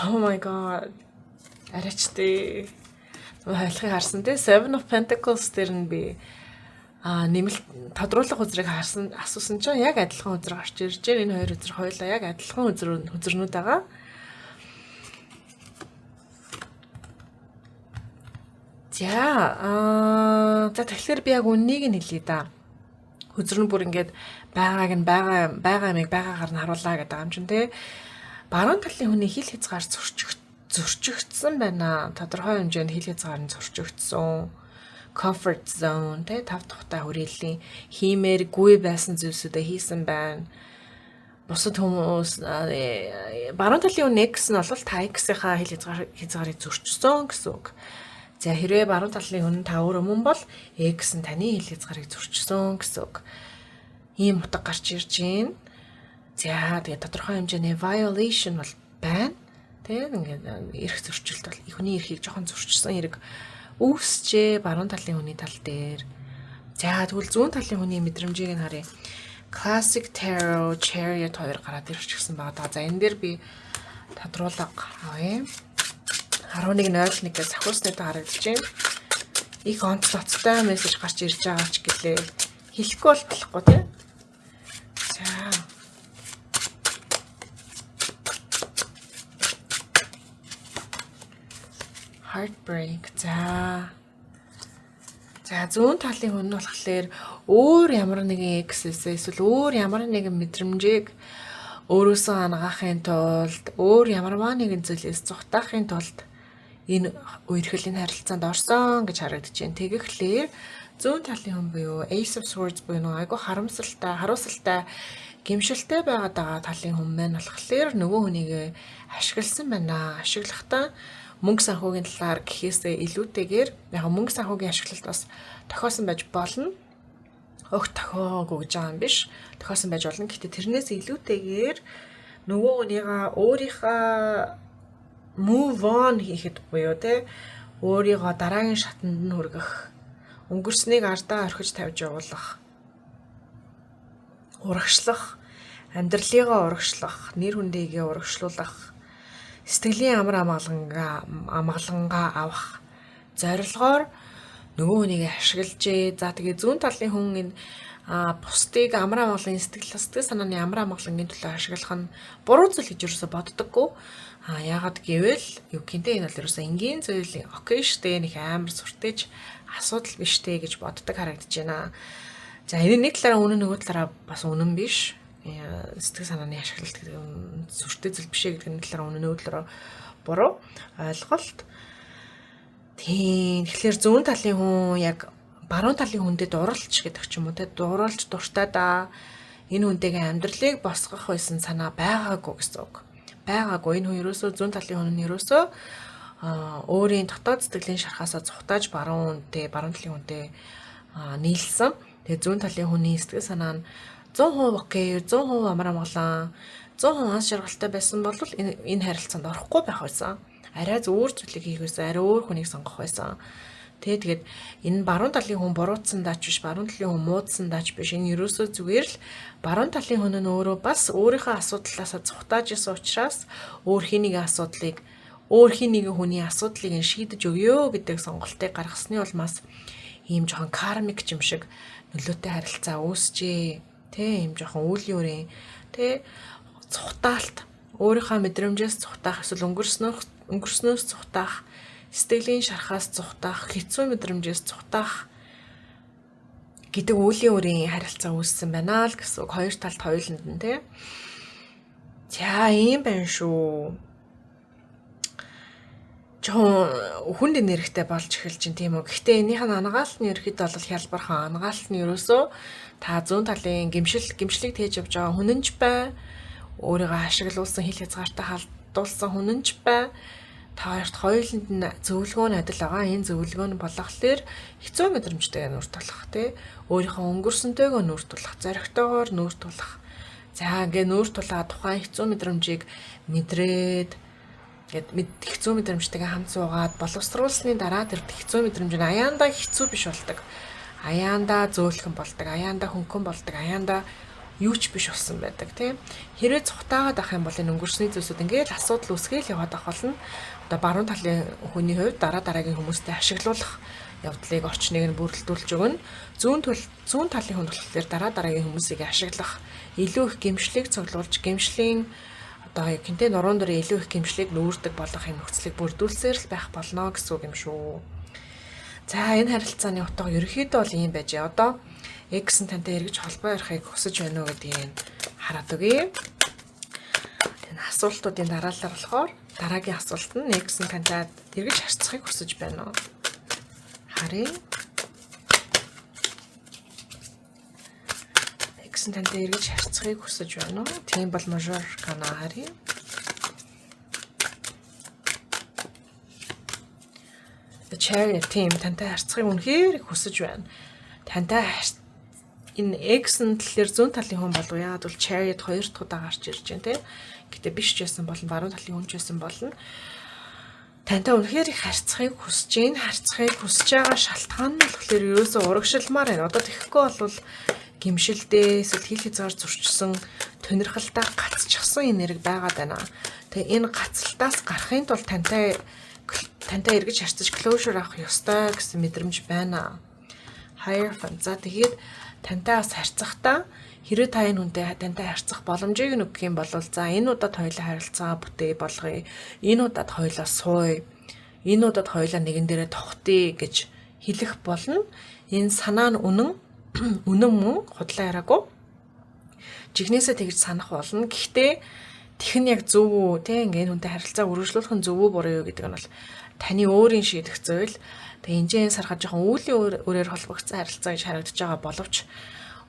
Speaker 1: Oh my god. Арачтай. Хойлохыг харсан те Seven of Pentacles дээр нь би нэмэлт тодруулах үзрийг харсан асуусан чинь яг адилхан үзэр гарч ирж байна. Энэ хоёр үзэр хоёулаа яг адилхан үзэрнүүд байгаа. За тэгэхээр би яг үннийг нь хэлье да. Үзэр нь бүр ингээд байгааг нь байгаа юмыг байгаагаар нь харуулаа гэдэг юм чинь те. Баруун талын хүний хил хязгаар зөрчигдсөн байна. Тодорхой хэмжээнд хил хязгаар нь зөрчигдсөн. Comfort zone тэ тав тухтай хүрээллийн хиймээргүй байсан зүйлсүүдээ хийсэн байна. Бусад хүмүүс баруун талын X нь бол та X-ийнхаа хил хязгаарыг зөрчсөн гэсэн үг. За хэрвээ баруун талын хүн та өөр өмнө бол X нь таны хил хязгаарыг зөрчсөн гэсэн үг. Ийм утга гарч ирж байна. За тэгээ тодорхой хэмжээний violation бол байна. Тэ ингээд эрх зөрчилт бол хүний эрхийг жоохон зөрчсөн хэрэг үүсчээ баруун талын хүний тал дээр. За тэгвэл зүүн талын хүний мэдрэмжийг нь харъя. Classic Tarot Chariot 2 гараад ирчихсэн байгаа. За энэ дээр би тодруулга авъя. 11:01-ээс ахууснытай харагдаж байна. Их онцлогтой мессеж гарч ирж байгаа ч гэлээ. Хэлэхгүй бол болохгүй тийм. За Heartbreak. За За зүүн талын хүн нь болохоор өөр ямар нэгэн эксэсээ эсвэл өөр ямар нэгэн мэдрэмжийг өөрөөсөө ангаахын тулд өөр ямарваа нэгэн зүйлээс зүхтаахын тулд энэ үерхлийн харилцаанд орсон гэж харагдаж байна. Тэгэхээр зүүн талын хүн буюу Ace of Swords буюу нэг айгу харамсалтай, гэмшилтэй байгаа талын хүн маань болохоор нөгөө хүнийг ашигласан байна. Ашиглахдаа мөнгө санхүүгийн талаар гэхээсээ илүүтэйгээр яг мөнгө санхүүгийн ашиглалт бас тохиосон байж болно. Огт тохиогүй гэж байгаа юм биш. Тохиосон байж болно. Гэхдээ тэрнээс илүүтэйгээр нөгөө хүнийгаа өөрийнхөө move on хийхэд буюу те өөрийгөө дараагийн шатанд нь хүргэх, өнгөрснийг ардаа орхиж тавьж явуулах, урагшлах, амьдралыгаа урагшлах, нэр хүндийгээ урагшлуулах, сэтгэлийн амар амгалангаа авах зорилгоор нөгөө хүнийг ашиглаж. За тэгээ зүүн талын хүн энэ бусдыг амар амгалан сэтгэл санааны амар амгалангийн төлөө ашиглах нь буруу зүйл гэж юусоо боддоггүй. Яагаад гэвэл юу гэнтэй энэ бол ерөөсөө энгийн зүйл окей штэ, нэг амар сүртэй асуудал биш тэ гэж боддог харагдаж байна. За энэ нэг талаараа үнэн, нөгөө талаараа бас үнэн биш. Сэтгэл санааны ашиглалт гэдэг нь сүртэй зүйл биш гэдэг нэг талаараа үнэн, нөгөө талаараа буруу ойлголт. Тийм. Тэгэхээр зүүн талын хүн яг баруун талын хүндэд дурлж гэдэг ч юм уу те, дурлж дуртай да. Энэ хүнтэйгээ амьдралыг босгох байсан санаа байгаагүй гэсэн үг. Байгаагүй. Энэ хүн ерөөсөө зүүн талын хүн нь ерөөсөө өөрийн дотоод сэтгэлийн шархаасаа зүхтааж баруун талын хүнтэй нийлсэн. Тэгээ зүүн талын хүний сэтгэл санаа нь 100% окей, 100% амар амгалан, 100% анс жаргалтай байсан бол энэ харилцаанд орохгүй байх байсан. Арай өөр зүйлийг хийх байсан, арай өөр хүнийг сонгох байсан. Тэгээд энэ баруун талын хүн буруутсан даач биш, баруун талын хүн муудсан даач биш. Энэ ерөөсөө зүгээр л баруун талын хүн нь өөрөө бас өөрийнхөө асуудлаасаа зүхтааж исэн учраас өөр хий нэгэн хүний асуудлыг нь шийдэж өгөө гэдэг сонголтыг гаргасны улмаас ийм жоохон кармик юм шиг нөлөөтэй харилцаа үүсчээ. Тэ ийм жоохон үйл юурийн тэ зүхтаалт, өөрийнхөө мэдрэмжээс зүхтаах, эсвэл өнгөрснөөс зүхтаах, сэтгэлийн шархаас зүхтаах, хэцүү мэдрэмжээс зүхтаах гэдэг үеийн үрийн харилцаа үүссэн байна л гэсэн үг. Хоёр талд хоёуланд нь тий. За ийм байна шүү. Хүнд нэрхтэй болж эхэлж байна тийм үү. Гэхдээ энийх нь ангаалтны ерхэд бол хялбархан. Ангаалт нь ерөөсөө та зүүн талын гэмшлийг тээж явж байгаа хүнэнч бай. Өөрийгөө ашиглуулсан, хил хязгаартай халдуулсан хүнэнч бай. Та хоёрт хоёуланд нь зөвлөгөө нь адил байгаа. Энэ зөвлөгөө нь болохоор хэцүү мэдрэмжтэй нүүр тулах тий. Өөрийнхөө өнгөрсөнтэйгөө нүүр тулах, зоригтойгоор нүүр тулах. За ингээ нүүр тулаад тухайн хэцүү мэдрэмжийг мэдрээд хэцүү мэдрэмжтэйгээ хамт суугаад боловсруулсны дараа тэр хэцүү мэдрэмж нь аяандаа хэцүү биш болдог. Аяандаа зөөлхөн болдог, аяандаа хөнгөн болдог, аяандаа юу ч биш болсон байдаг тийм. Хэрвээ цухтаагаад авах юм бол энэ өнгөрсний зүйлсүүд ингээд асуудал үүсгээл яваад авах болно. Одоо баруун талын хүний хувьд дараагийн хүмүүстэй ашиглуулах явдлыг орчныг нь бүрэлдүүлж өгнө. Зүүн талын хүн болохоор дараагийн хүмүүсийг ашиглах, илүү их гэмшлийг цуглуулж, гэмшлийн одоо гинтээ нуруунд дээр илүү их гэмшлийг нүүрдэг болох юм нөхцөлийг бүрдүүлсээр л байх болно гэсэн үг юм шүү. За энэ харилцааны утга ерөнхийдөө бол ийм байж. Одоо X нь тантай эргэж холбоо ярихыг хүсэж байна уу гэдгийг хараад өгье. Энэ асуултуудын дараалал болохоор дараагийн асуулт нь X нь тантай эргэж харьцахыг хүсэж байна уу? Харъя. X нь тантай эргэж харьцахыг хүсэж байна уу? Тийм бол мажор кана харъя. Chariot team тантай харьцахыг үнэхээр хүсэж байна. Тантай энэ X нь талэр зүүн талын хүн болов яагаад бол Chariot хоёр дахь удаа гарч ирж байна те. Гэтэ биш ч байсан болно, баруун талын хүн ч байсан болно. Тантай үнэхээр их харьцахыг хүсэж байна. Харьцахыг хүсэж байгаа шалтгаан нь болохоор ерөөсөө урагшилмаар байна. Одоо тэгэхгүй бол гимшилдээ эсвэл хил хязгаар зөрчсөн тонирхолтой гацчихсан энерги байгаад байна. Тэгээ энэ гацалтаас гарахын тулд тантай эргэж харьцаж closure авах ёстой гэсэн мэдрэмж байна. Hierophant. За тэгээд тантай бас харьцахдаа хэрвээ та энэ хүнтэй тантай харьцах боломжийг өгөх юм бол за энэ удаад хоёулаа харилцаа бүтээ болгоё. Энэ удаад хоёулаа сууя. Энэ удаад хоёулаа нэгэн дээрээ тогтъё гэж хэлэх болно. Энэ санаа нь үнэн мөн худлаа яриагүй. Жигнэсээ тэгж санах болно. Гэхдээ тэх нь яг зөв үү те ингээд хүнтэй харилцаа үргэлжлүүлэх нь зөв үү буруу юу гэдэг нь бол таны өөрийн шийдэх зүйл. Тэгээ энэжээ сархаж жоохон үүлийн өрөөр холбогдсон харилцаа гэж харагдаж байгаа боловч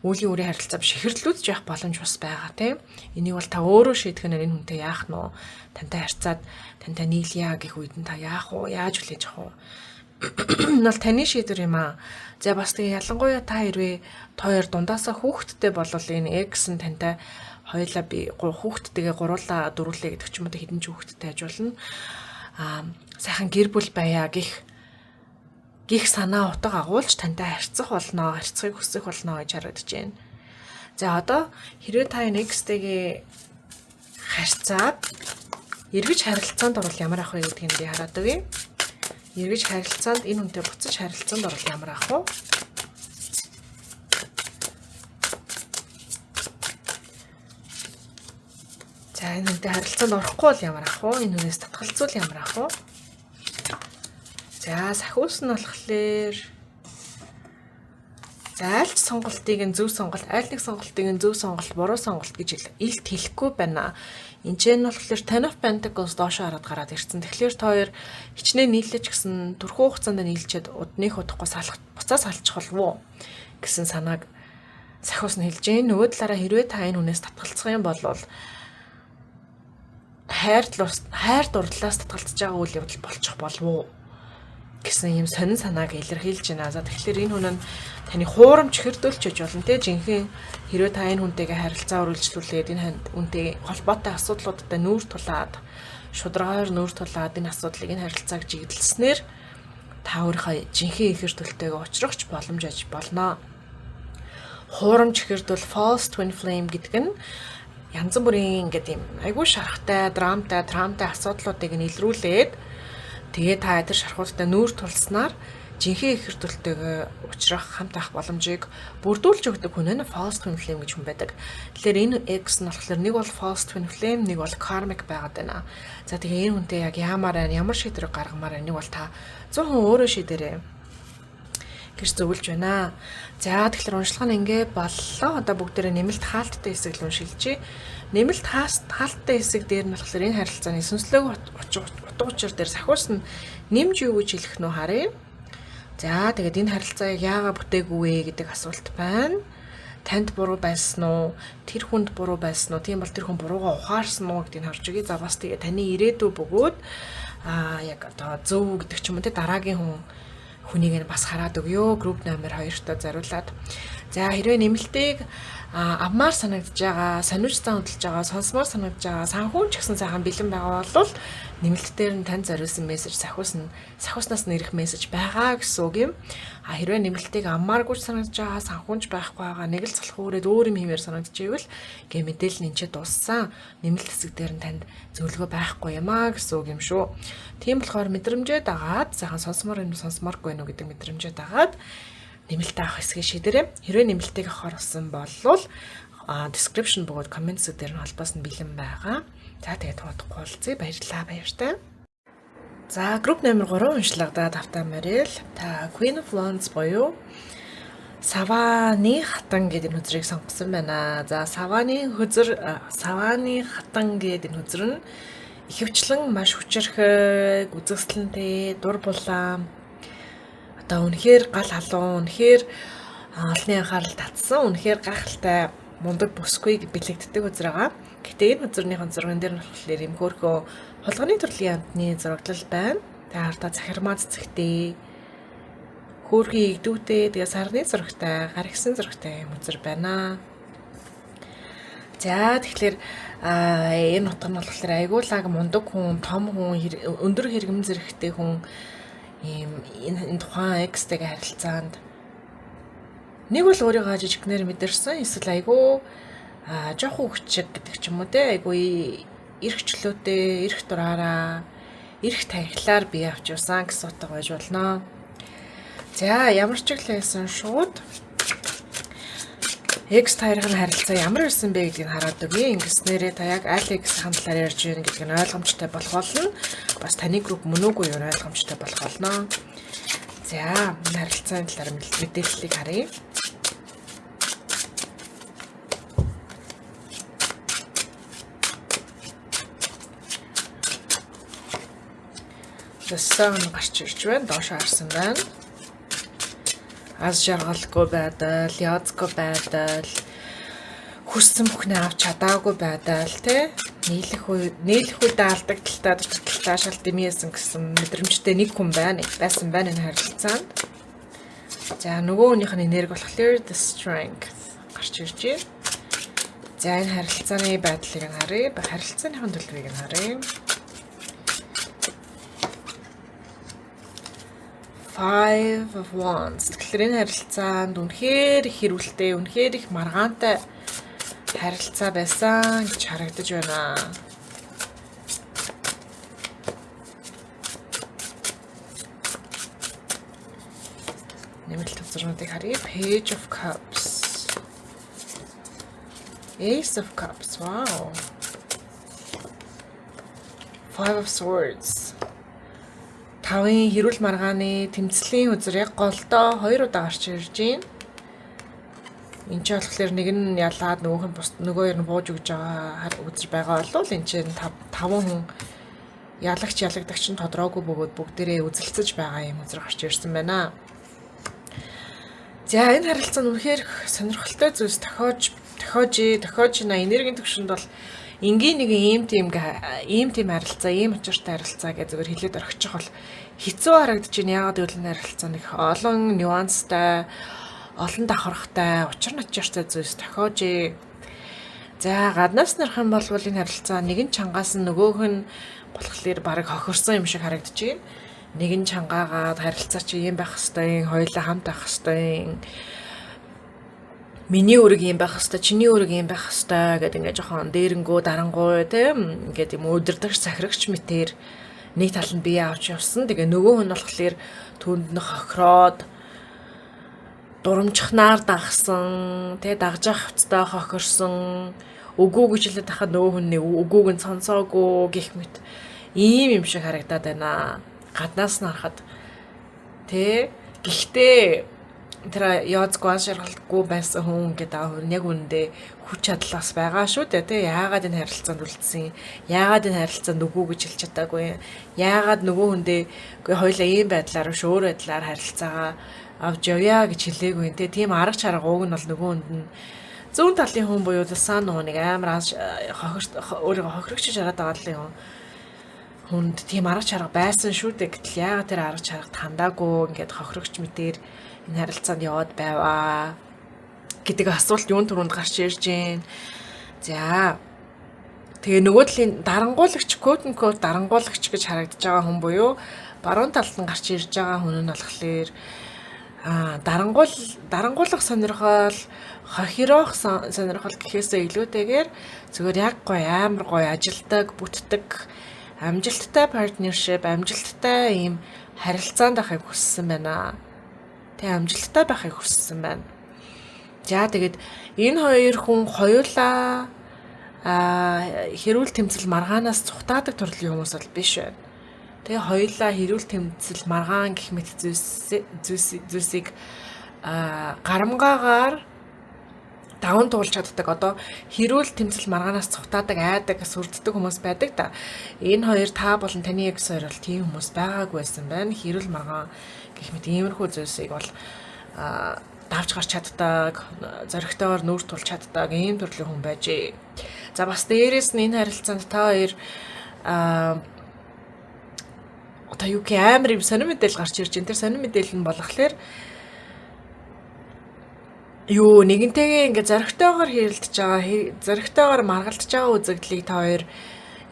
Speaker 1: үүлийн өрийн харилцаа биш хэрлүүлж явах боломж бас байгаа тийм. Энийг бол та өөрөө шийдэх нь энэ хүнтэй яах нь вэ? Тантай харьцаад тантай нийлъя гэх үед нь та яах вэ? Яаж хүлээж авах вэ? Энэ бол таны шийдвэр юм аа. За бас тэгээ ялангуяа та хэрвээ тоор дундаасаа хүүхэдтэй болвол энэ X нь тантай хоёлаа би хүүхэдтэйгээ гуруулаа дөрүүлээ гэдэг ч юм уу хэдэн ч хүүхэдтэй ажуулна. Сайхан гэр бүл байя гих санаа утга агуулж тантай харьцах болно, харьцахыг хүсэх болно гэж харагдаж байна. За одоо хэрвээ та энэ X-тэйгээ харьцаад эргэж харилцаанд орвол ямар ах вэ гэдгийг би хараад өгье. Эргэж харилцаанд энэ хүнтэй буцаж харилцаанд орвол ямар ах вэ? За энэ хүнтэй харилцаанд орохгүй бол ямар ах вэ? Энэ хүнээс татгалзуул ямар ах вэ? За сахиус нь болохоор айлч сонголтыг нь зөв сонголт, айл нэг сонголтыг нь зөв сонголт, буруу сонголт гэж илт хэлэхгүй байна. Энд нь болохоор Ten of Pentacles доошоо хараад гараад ирсэн. Тэгэхээр та хоёр хичнээн нийлж гэсэн турхуу хугацаанд нийлчихэд удныг удахгүй буцаа салчих болов уу гэсэн санааг сахиус нь хэлж гин. Нөгөө талаараа хэрвээ та энэ хүнээс татгалцах юм бол хайр дурлалаас татгалзаж байгаа үйл явдал болчих болов уу гэсэн юм сонин санааг илэрхийлж байна. За тэгэхээр энэ хүн нь таны хуурамч хэрдүүлж чиж болно те жинхэнэ хэрвээ та энэ хүнтэйгээ харилцаа үргэлжлүүлээд энэ хүнтэй холбоотой асуудлуудтай нүүр тулаад шударгаар нүүр тулаад энэ асуудлыг энэ харилцааг жигдэлснээр та өөрийнхөө жинхэнэ их хэрдүүлтэйгээ уулзрахч боломж аж болно. Хуурамч хэрдүүл false twin flame гэдэг нь янз бүрийн ингээд юм айгүй шарахтай, драмтай асуудлуудыг нь илрүүлээд тэгээ та эдгээр шархуудтай нүүр тулснаар жинхэнэ их хэрдүүлтэйгээ уулзрах хамт авах боломжийг бүрдүүлж өгдөг хүн нь false twin flame гэж хүн байдаг. Тэгэхээр энэ X нь болохоор нэг бол false twin flame, нэг бол karmic байгаад байна. За тэгээ энэ хүнтэй яг ямар шийдвэр гаргамаар нэг бол та 100% өөрөө шийдээрэй гэж зөвлөж байна. За тэгэхээр уншлага нь ингээ боллоо. Одоо бүгдээрээ нэмэлт хаалттай хэсэг л уншилжээ. Нэмэлт хаалттай хэсэг дээр нь болохоор энэ харилцааны сүнслэг утга учир дээр сахиус нь нэмж юу гэж хэлэх нь харъя. За тэгээд энэ харилцааг яагаад бүтээгүй вэ гэдэг асуулт байна. Танд буруу байсан уу? Тэр хүнд буруу байсан уу? Тийм бол тэр хүн буруугаа ухаарсан уу гэдгийг харж өгье. За бас тэгээд таны ирээдүй бөгөөд яг одоо зөв гэдэг ч юм уу те дараагийн хүнийг нь бас хараад өгөө. Групп номер 2-тоо зориулаад. За хэрвээ нэмэлтийг авмаар санагдж байгаа, сониуч зан хөдөлж байгаа, сонсмоор санагдж байгаа, санхүүн ч гэсэн сайхан бэлэн байгаа бол нэмэлт дээр нь тань зориулсан мессеж сахиуснаас нь ирэх мессеж байгаа гэсэн үг юм. Хэрвээ нэмэлтийг авмааргүй санагдж байгаа, санхүүнч байхгүй байгаа, нэг л залах өөрөд өөр юм хэмээр санагдж ивэл гээ мэдээлэл нь ч дууссан. Нэмэлт хэсэг дээр нь танд зөвлөгөө байхгүй юм гэсэн үг юм шүү. Тийм болохоор мэдрэмжээ дагаад, сайхан сонсмоор юм сонсмооргүй нү гэдэг мэдрэмжээ дагаад нэмэлт авах хэсгийг шийдэрэй. Хэрвээ нэмэлтийг авахар болсон бол description бөгөөд comments дээр нь холбоос нь бэлэн байгаа. За тэгээд туудахгүй болцъя. Баярлалаа. За групп номер 3 уншлагада тавтаа морил. Та Queen of Wands буюу Савааны хатан гэдэг нөхрийг сонгосон байна. За Савааны хатан гэдэг нөхөр нь ихэвчлэн маш хүчирхэг, үзэсгэлэнтэй, дур булаан одоо үнэхээр гал халуун, үнэхээр олны анхаарал татсан, үнэхээр гайхалтай мундаг бүсгүй бэлэгддэг үзэр байгаа. Гэтэ энэ үзэрнийхэн зурган дээр нь болохоор юм хөөрхөө хулганы төрлийн амтны зураглал байна. Тэгээ хардаа захирмаа цэцэгтэй, хөөрхий игдүүтэй, тэгээ сарны зурагтай, гар ихсэн зурагтай юм үзэр байна. За тэгэхээр энэ утга нь болохоор айгуулаг мундаг хүн, том хүн, өндөр хэрэгэм зэрэгтэй хүн энэ тухайн X-тэйгээ харилцаанд нэг бол өөрийгөө жижигнэр мэдэрсэн, эсвэл айгүй жоохон хүчиг гэдэг ч юм уу те, айгүй эрх чөлөөтэй, эрх дураараа, эрх танхилаар бие авч явсан гэсэн утга байж болно. За ямар ч л байсан шууд X таарын харилцаа ямар ирсэн бэ гэдгийг хараад өгье. Ингэснээрээ та яг аль X хандлаар ярьж байна гэдгийг нь ойлгомжтой болох болно. Бас таны групп мөн үгүй юу ойлгомжтой болох болно. За энэ харилцааны талаар мэдээллийг харъя. Сан гарч ирж байна. Доош харсан байна. Аз жаргалгүй байдал, яцгүй байдал, хүссэн бүхнээ авч чадаагүй байдал, тэ нийлэх үедээ алдагдaltaа дутагдaltaа шалт дэмийсэн гэсэн мэдрэмжтэй нэг хүн байсан байна энэ харилцаанд. За нөгөө хүнийх нь энерги болохоор the strength гарч ирж байна. За энэ харилцааны байдлыг харъя. Харилцааныхын төлөвийг харъя. Five of Wands. Тэгэхээр энэ харилцаанд үнэхээр их хэрүүлтэй, үнэхээр их маргаантай харилцаа байсан гэж харагдаж байна. Нэмэлт төвчрүүдийг харъя. Page of Cups. Ace of Cups. Wow. Five of Swords. Тавын хэрүүл маргааны тэмцлийн үзэр яг голдоо 2 удаа гарч ирж байна. Энд ч болохоор нэг нь ялаад нөгөөх нь нөгөө ер нь бууж өгж байгаа үзэр байгаа болов энэ чинь 5 хүн ялагдагч нь тодорхойгүй бөгөөд бүгдээрээ үзэлцэж байгаа юм үзэр гарч ирсэн байна. За энэ харилцаа нь үнэхээр сонирхолтой зүйлс тохиож на энергийн төвшөнд бол энгийн нэг ийм тийм харилцаа, ийм учиртай харилцаа гэж зөвөр хэлээд орхичих бол хэцүү харагдаж байна. Яагаад гэвэл энэ харилцаа нэг олон нюанстай, олон давхаргатай, учир начиртай зүйлс тохиож. За гаднаас нарах юм бол энэ харилцаа нэгэн чангаас нь нөгөөх нь болохоор бараг хохирсон юм шиг харагдаж байна. Нэгэн чангаагаад харилцаа чи ийм байх хэвээр, хоёулаа хамт байх хэвээр. Миний үүрэг юм байх хэвээр, чиний үүрэг юм байх хэвээр гэдэг ингээд жоохон дээрэнгөө дарангуй тийм ингээд юм өдөрдөгч сахирагч мэтэр нэг тал нь бие авч явсан. Тэгээ нөгөө хүн болохоор түнд нь хохироод дурамжхнаар дагсан, тэгээ дагж явах хэвцээ хохирсон. Үгүй гэж хэлээд тахад нөгөө хүн үгүйг нь сонсоогүй гэх мэт ийм юм шиг харагдаад байна. Гаднаас нь харахад тэ гэхдээ тэр яоцгүй шаргалгүй байсан хүн гэдэг яг үндэ хүч чадлаас байгаа шүү дээ тий. Яагаад энэ харилцаанд үлдсэн? Яагаад энэ харилцаанд үгүй гэж хэлж чадаагүй? Яагаад нөгөө хүндээ үгүй хоёлаа ийм байдлаар биш өөр байдлаар харилцаагаа авч явъя гэж хэлээгүй тий. Тийм арга чарга ууг нь бол нөгөө хүнд нь зүүн талын хүн буюу сан нөгөө нэг амар өөрийгөө хохирогч жараад байгаа хүнд тийм арга чарга байсан шүү дээ. Гэтэл яагаад тэр арга чаргад хандаагүй ингээд хохирогч мэтэр энэ харилцаанд яваад байваа гэдэг асуулт юун түрүүнд гарч ирж байна. За тэгээ нөгөө талын дарангуулагч дарангуулагч гэж харагдаж байгаа хүн буюу баруун талд нь гарч ирж байгаа хүн нь болохоор дарангуулах сонирхол, хохирох сонирхол гэхээсээ илүүтэйгээр зүгээр яг гоё амар гоё ажилдаг, бүтдэг, амжилттай партнершип, амжилттай ийм харилцаанд байхыг хүссэн байна. Тэг амжилттай байхыг хүссэн байна. За тэгээд энэ хоёр хүн хоёулаа хэрүүл тэмцэл маргаанаас цухтаадаг төрлийн хүмүүс бол биш байна. Тэгээ хоёулаа хэрүүл тэмцэл маргаан гэх мэт зүйлсийг гарамгаагаар даван туулж чаддаг. Одоо хэрүүл тэмцэл маргаанаас цухтаадаг, айдаг, сүрддэг хүмүүс байдаг да. Энэ хоёр та болон таны экс хоёр бол тийм хүмүүс байгаагүй байсан байна. Хэрүүл маргаан гэх мэт иймэрхүү зүйлсийг бол давж гарч чаддаг, зоригтойгоор нүүр тулж чаддаг ийм төрлийн хүн байжээ. За бас дээрээс нь энэ харилцаанд та хоёр одоо юу гэх амар юм сонир мэдээлэл гарч ирж байна. Тэр сонир мэдээлэл нь болохоор юу нэгэнтэйгээ ингээ зоригтойгоор хэрэлдэж байгаа, зоригтойгоор маргалдаж байгаа үзэгдлийг та хоёр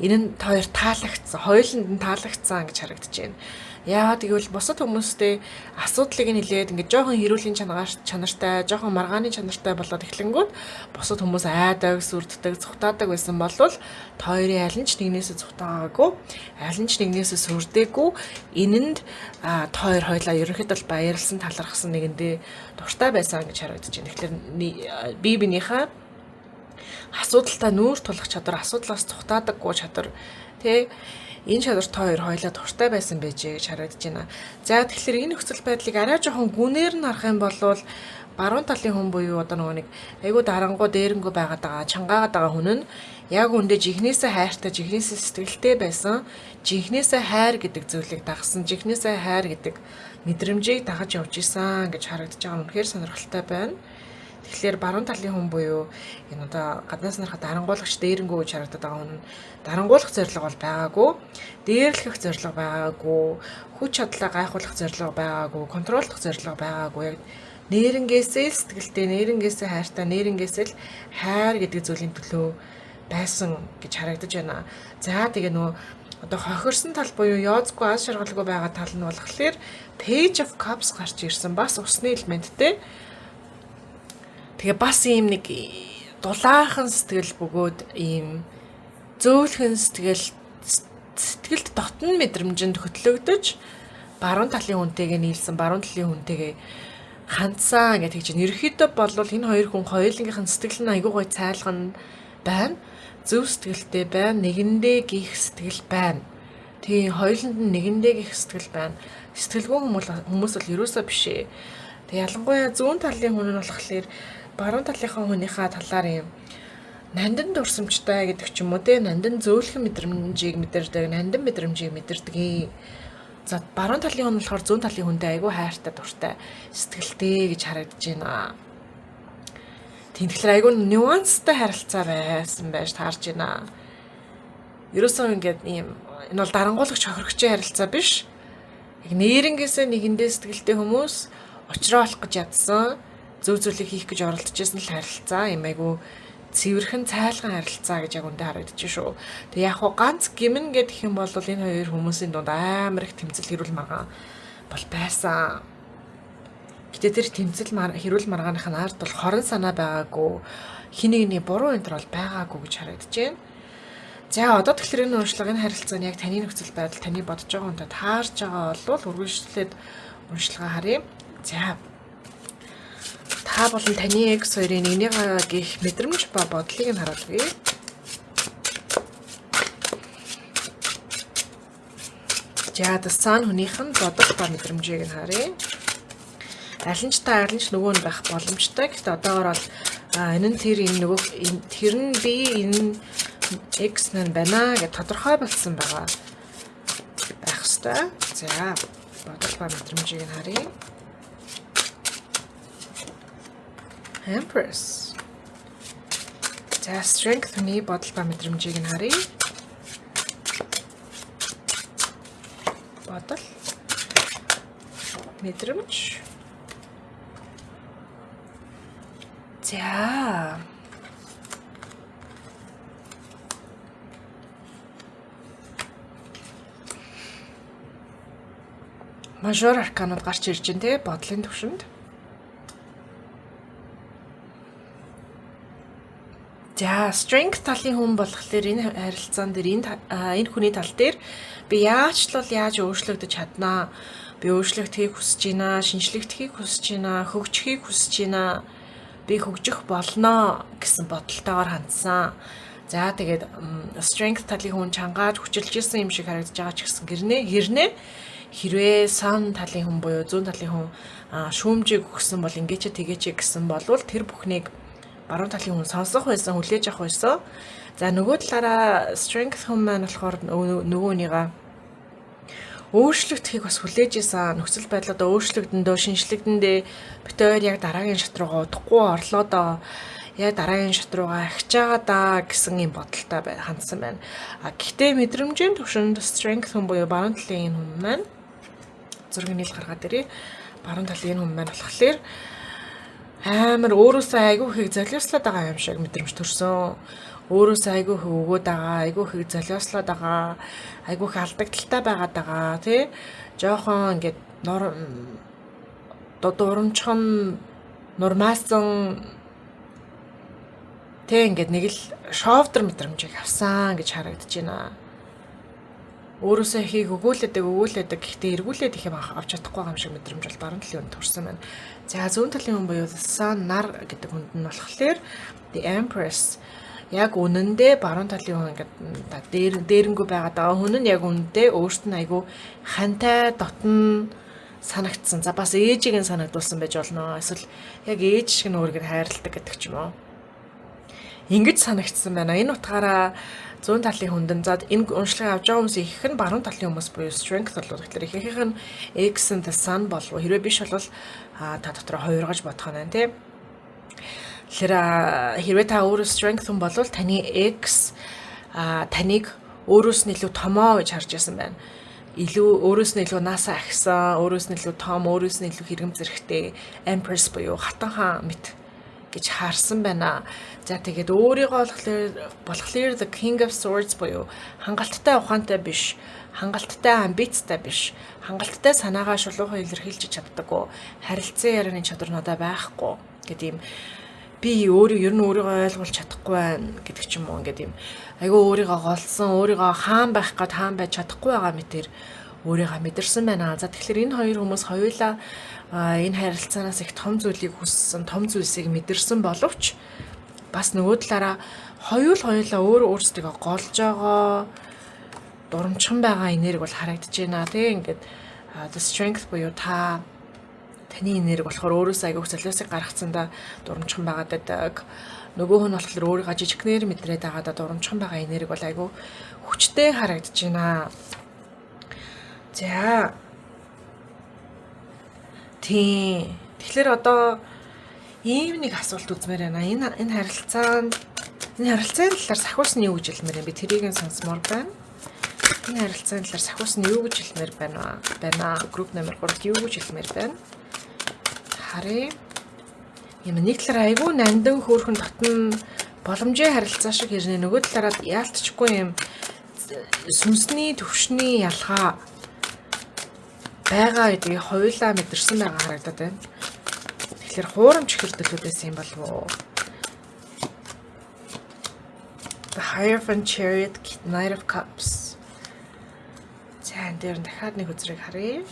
Speaker 1: энэ нь та хоёр таалагдсан, хоёуланд нь таалагдсан гэж харагдаж байна. Яагаад гэвэл бусад хүмүүстэй асуудлыг нь хэлээд ингээ жоохон хэрүүлийн чанартай, жоохон маргааны чанартай болоод эхлэнгүүт бусад хүмүүс айдаг, сүрддэг, цухтаадаг байсан болвол та хоёрын аль нь ч нэгнээсээ цухтаагаагүй, аль нь ч нэгнээсээ сүрдээгүй, энэнд та хоёр хоёлаа ерөнхийдөө бол баярлсан, талархсан нэгэндээ дуртай байсан гэж харагдаж байна. Тэгэхээр бие биенийхээ асуудалтай нүүр тулах чадвар, асуудлаас цухтаадаггүй чадвар тий Энэ чадвар та хоёр хоёулаа дуртай байсан байжээ гэж харагдаж байна. За тэгэхээр энэ нөхцөл байдлыг арай жоохон гүнээр нь харах юм бол баруун талын хүн буюу одоо нөгөө нэг айгуу дарангуу дээрэнгүү байгаад байгаа чангаагаад байгаа хүн нь яг үндэ жихнээсээ хайртай жихнээсээ сэтгэлтэй байсан жихнээсээ хайр гэдэг зүйлийг дагсан жихнээсээ хайр гэдэг мэдрэмжийг дагаж явж исэн гэж харагдаж байгаа нь үнэхээр сонирхолтой байна. Тэгэхээр баруун талын хүн буюу энэ одоо гаднаас нарахад дарангуулагч дээрэнгүү гэж харагдаад байгаа хүн дарангуулах зорилго бол байгаагүй, дээрлэх зорилго байгаагүй, хүч чадлаа гайхуулах зорилго байгаагүй, контролдох зорилго байгаагүй. Яг нээрнгээсээ сэтгэлтэй, нээрнгээсээ хайртай, нээрнгээсээ л хайр гэдэг зүйлийн төлөө байсан гэж харагдаж байна. За тэгээ нөгөө одоо хохирсон тал буюу яоцгүй аз жаргалгүй байгаа тал нь болохоор Page of Cups гарч ирсэн. Бас усны элементтэй. Тэгээ бас ийм нэг дулаахан сэтгэл бөгөөд ийм зөөлхөн сэтгэлд дотн мэдрэмжинд хөтлөгдөж баруун талын хүнтэйгээ нийлсэн баруун талын хүнтэйгээ хандсан гэдэг чинь ерөөхдөө бол энэ хоёр хүн хоёулынхын сэтгэл нь айгүй гой цайлган байна. Зөв сэтгэлтэй байна, нэгэндээ гих сэтгэл байна. Тэгээ хоёуланд нь нэгэндээ гих сэтгэл байна. Сэтгэлгүй хүмүүс бол ерөөсөө биш ээ. Тэгээ ялангуяа зүүн талын хүн нь болохоор баруун талынхаа хүнийхээ талаар юм нандин дурсамжтай гэдэг ч юм уу те нандин зөөлхөн мэдрэмжийг мэдэрдэг, нандин мэдрэмжийг мэдэрдэг. За баруун талын хүн болохоор зүүн талын хүнтэй айгүй хайртай дуртай сэтгэлтэй гэж харагдаж байна. Тэгэхээр айгүй нюанстай харилцаа байсан байж таарж байна. Ерөөсөө ингээд ийм энэ бол дарангуулагч хохирогчийн харилцаа биш. Яг нээрнгээсээ нэгэндээ сэтгэлтэй хүмүүс очроо олох гэж ядсан, зөв зүйлийг хийх гэж оролдож байсан л харилцаа. Ийм айгүй цэвэрхэн цайлган харилцаа гэж яг үндэ харагдаж шүү. Тэг яг хуу ганц гимн гэдэг юм бол энэ хоёр хүмүүсийн дунд амар их тэмцэл хэрүүл маргаан бол байсан. Гэтэ тэр тэмцэл хэрүүл маргааных нь ард бол хорон санаа байгаагүй, хин нэгний буруу энэ төр бол байгаагүй гэж харагдаж байна. За одоо тэгэхээр энэ уншлагын харилцааны яг таны нөхцөл байдал таны бодож байгаа хүнтэй таарж байгаа бол үргэлжлээд уншлагаа харъя. За та болон таны X хоёрын нэгнийгаа гих мэдрэмж ба бодлыг нь хараад үгүй. За сан хүнийх нь бодол ба мэдрэмжийг нь харъя. Аль нь ч нөгөө нь байх боломжтой. Гэхдээ одоогоор бол энэ нь тэр энэ нөгөө тэр нь би энэ X нь байна гэж тодорхой болсон байгаа байх ёстой. За бодол ба мэдрэмжийг нь харъя. Empress. За strength хүний бодол ба мэдрэмжийг нь харъя. Бодол мэдрэмж. За мажор арканууд гарч ирж байна те бодлын төвшөнд. За strength талын хүн болохоор энэ харилцаан дээр энэ хүний тал дээр би яаж өөрчлөгдөж чаднаа? Би өөрчлөгдөхийг хүсэж байна, шинжлэхдөхийг хүсэж байна, хөгжихийг хүсэж байна. Би хөгжих болноо гэсэн бодолтойгоор хандсан. За тэгээд strength талын хүн чангааж хүчилж исэн юм шиг харагдаж байгаа ч гэсэн хэрнээ хэрвээ sun талын хүн буюу зүүн талын хүн шүүмжийг өгсөн бол ингээд ч тэгээч гэсэн болвол тэр бүхнийг баруун талын хүн сонсох байсан, хүлээж авах байсан. За нөгөө талаараа strength хүн маань болохоор нөгөөнийгаа өөрчлөгдөхийг бас хүлээж исэн. Нөхцөл байдлаа өөрчлөгдөндөө, шинжлэгдэндээ битээр яг дараагийн шат руугаа удахгүй орлоо доо. Яг дараагийн шат руугаа ахичаагаа даа гэсэн юм бодолтой хандсан байна. Гэхдээ мэдрэмжийн төвшөнд strength хүн буюу баруун талын хүн маань зургийг нийл гаргаад ирээ. Баруун талын хүн маань болохоор амар өөрөөсөө айгүй их золиослоод байгаа юм шиг мэдрэмж төрсөн. Өөрөөсөө айгүй их өгөөд байгаа, айгүй их золиослоод байгаа, айгүй их алдагдaltaй байгаад байгаа, тий? Жохон ингээд дурамчхан нурмаасан тий ингээд нэг л шовдор мэдрэмжийг авсан гэж харагдаж байна. Өөрөөсөө ихийг өгүүлээдэг гэхдээ эргүүлээд их юм авч чадахгүй юм шиг мэдрэмж бол баруун талын хүнд төрсэн байна. За зүүн талын хүн буюу Sun нар гэдэг хүнд нь болохоор The Empress яг үнэндээ баруун талын хүн ингээд дээрэнгүй байгаад байгаа хүн нь яг үнэндээ өөрт нь айгүй хантай дотн санагдсан. За бас ээжийг нь санагдуулсан байж болно. Эсвэл яг ээж шиг нь өөрийгөө хайрладаг гэдэг ч юм уу. Ингэж санагдсан байна. Энэ утгаараа зүүн талын хүндэн зад энэ уншлагыг авч байгаа хүмүүс их нь баруун талын хүмүүс буюу strength болов. Тэгэхээр ихэнх нь X and the sun болов. Хэрвээ биш бол та дотроо хувиргаж бодох нь тийм. Тэгэхээр хэрвээ та өөрөө strength хүн бол таны X таныг өөрөөс нь илүү томоо гэж харж байсан байна. Илүү өөрөөс нь илүү наасаа ахсан, өөрөөс нь илүү том, өөрөөс нь илүү хэрэгм зэрэгтэй empress буюу хатан хаан мэт гэж харсан байна. За тэгээд өөрийгөө болохоор the king of swords буюу хангалттай ухаантай биш, хангалттай амбицтай биш, хангалттай санаагаа шулуухан илэрхийлж чаддаггүй, харилцан ярианы чадвар надад байхгүй гэдэг юм. Би ер нь өөрийгөө ойлгуулж чадахгүй байна гэдэг ч юм уу. Ингээд юм айгүй өөрийгөө голсон, өөрийгөө хаан байх гээд хаан байж чадахгүй байгаа мэтэр өөрийгөө мэдэрсэн байна. За тэгэхээр энэ хоёр хүмүүс хоёулаа энэ харилцаанаас их том зүйлийг хүссэн, том зүйлсийг мэдэрсэн боловч бас нөгөө талаараа хоёулаа өөрсдөө голж байгаа дурамчхан байгаа энерги бол харагдаж байна. Тэ ингээд the strength буюу таны энерги болохоор өөрөөсөө айгүйх солиосыг гаргацсандаа дурамчхан байгаад байдаг. Нөгөө хүн болохоор өөрийгөө жижигнэр мэдрээд байгаадаа дурамчхан байгаа энерги бол айгүй хүчтэй харагдаж байна. За. Тийм. Тэгэхээр одоо ийм нэг асуулт үзмээр байна. Энэ харилцааны талаар сахиус нь юу гэж хэлмээр юм бэ? Тэрийг нь сонсомоор байна. Энэ харилцааны талаар сахиус нь юу гэж хэлмээр байна? Групп номер 3-т юу гэж хэлмээр байна? Харъя. Юм нэг талаараа айгүй нандин хөөрхөн дотн боломжийн харилцаа шиг хэрнээ нөгөө талаараа яалтчгүй юм сүнсний төвшний ялгаа байгаа гэдгийг хоёулаа мэдэрсэн байгаа харагдаад байна. Тэгэхээр хуурамч хэрдэлүүд байсан юм болов уу? The Hierophant Chariot, Knight of Cups. За энэ дээр дахиад нэг үзрийг харъя.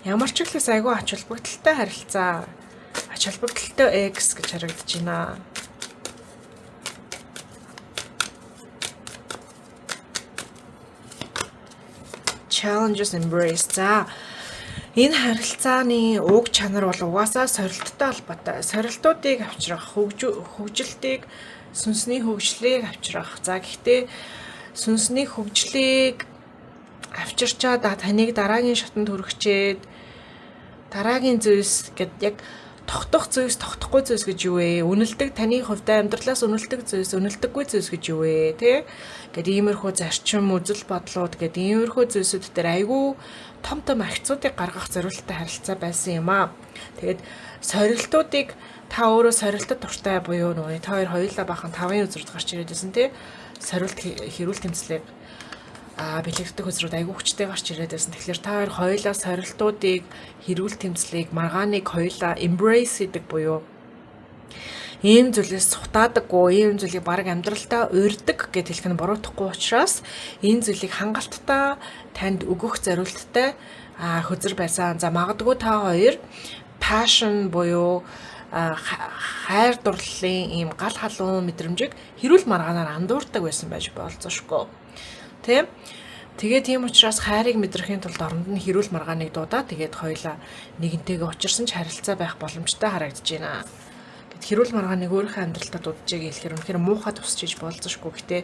Speaker 1: Ямар ч ихлээс айгүй ач холбогдолтой харилцаа, ач холбогдолтой X гэж харагдаж байна. Challenges embrace. За энэ харилцааны уг чанар бол угаасаа сорилттой холбоотой. Сорилтуудыг авчрах, хөгжилтийг, сүнсний хөгжлийг авчрах. За гэхдээ сүнсний хөгжлийг авчирчаад таныг дараагийн шатанд хүргчээд дараагийн зүйлс гэд яг тогтох зүйлс, тогтохгүй зүйлс гэж юу вэ? Үнэлдэг таны хувьдаа амьдралаас үнэлдэг зүйлс, үнэлдэггүй зүйлс гэж юу вэ? Тэ? Гэт иймэрхүү зарчим, үзэл бодлууд гэд иймэрхүү зүйлсүүд дээр айгүй том агцуудыг гаргах зорилттой харилцаа байсан юм аа. Тэгээд сорилтуудыг та өөрөө сорилтод дуртай буюу нөгөө та хоёулаа бахан 5-ын үзрүүд гарч ирээд байсан тий. Сорилт хэрүүл тэмцлийг бэлэгддэг хөзрүүд айгүй хүчтэй гарч ирээд байсан. Тэгэхээр та хоёулаа сорилтуудыг, хэрүүл тэмцлийг, маргааныг хоёулаа embrace хийдэг буюу ийм зүйлээс сутаадаггүй, ийм зүйлийг баг амьдралдаа уурдаг гэж хэлэх нь буруутахгүй учраас энэ зүйлийг хангалттай танд өгөх зорилттой хөзөр байсан. За магадгүй та хоёр passion буюу хайр дурлалын ийм гал халуун мэдрэмжийг хэрүүл маргаанаар андуурдаг байсан байж болзошгүй. Тэ? Тэгээд тийм учраас хайрыг мэдрэхийн тулд оронд нь хэрүүл маргааныг дуудаад тэгээд хоёлаа нэгнтэйгээ учирсан ч харилцаа байх боломжтой харагдаж байна. Гэт хэрүүл маргааныг өөрийнхөө амьдралтад дуудчихыг хэлэхээр үнэхээр муухай тусчиж болзошгүй. Гэтэ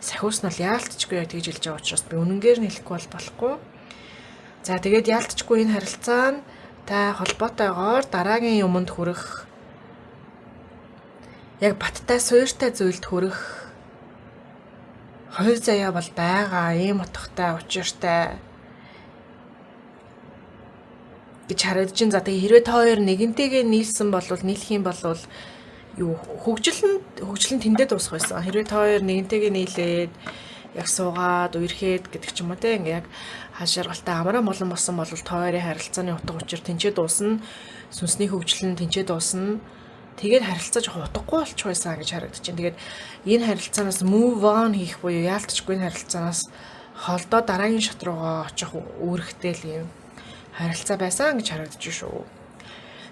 Speaker 1: сахиус нь бол яалтчгүй яг тэгж хэлж байгаа учраас би үнэнгээр нь хэлэхгүй болохгүй. За тэгээд яалтчгүй энэ харилцаа нь та холбоотойгоор дараагийн юмд хүрэх яг баттай суйртай зүйлд хүрэх хоёр заяа бол байгаа, ийм утгатай, учиртай гэж харагдаж байна. За тэгээ хэрвээ та хоёр нэгэнтэйгээ нийлсэн бол нийлэх юм бол юу хөгжил нь тэндээ дуусах байсан. Хэрвээ та хоёр нэгэнтэйгээ нийлээд яг суугаад үерхэд гэдэг ч юм уу те ингээ яг хааширгалтай амраа молон болсон бол та хоёрын харилцааны утга учир тэнцээ дуусна. Сүнсний хөгжил нь тэнцээ дуусна. Тэгээд харилцаа жоохон утгагүй болчих байсан гэж харагдаж байна. Тэгээд энэ харилцаанаас move on хийх буюу яалтчгүй энэ харилцаанаас холдоо дараагийн шат руугаа очих үүрэгтэй л юм харилцаа байсан гэж харагдаж шүү.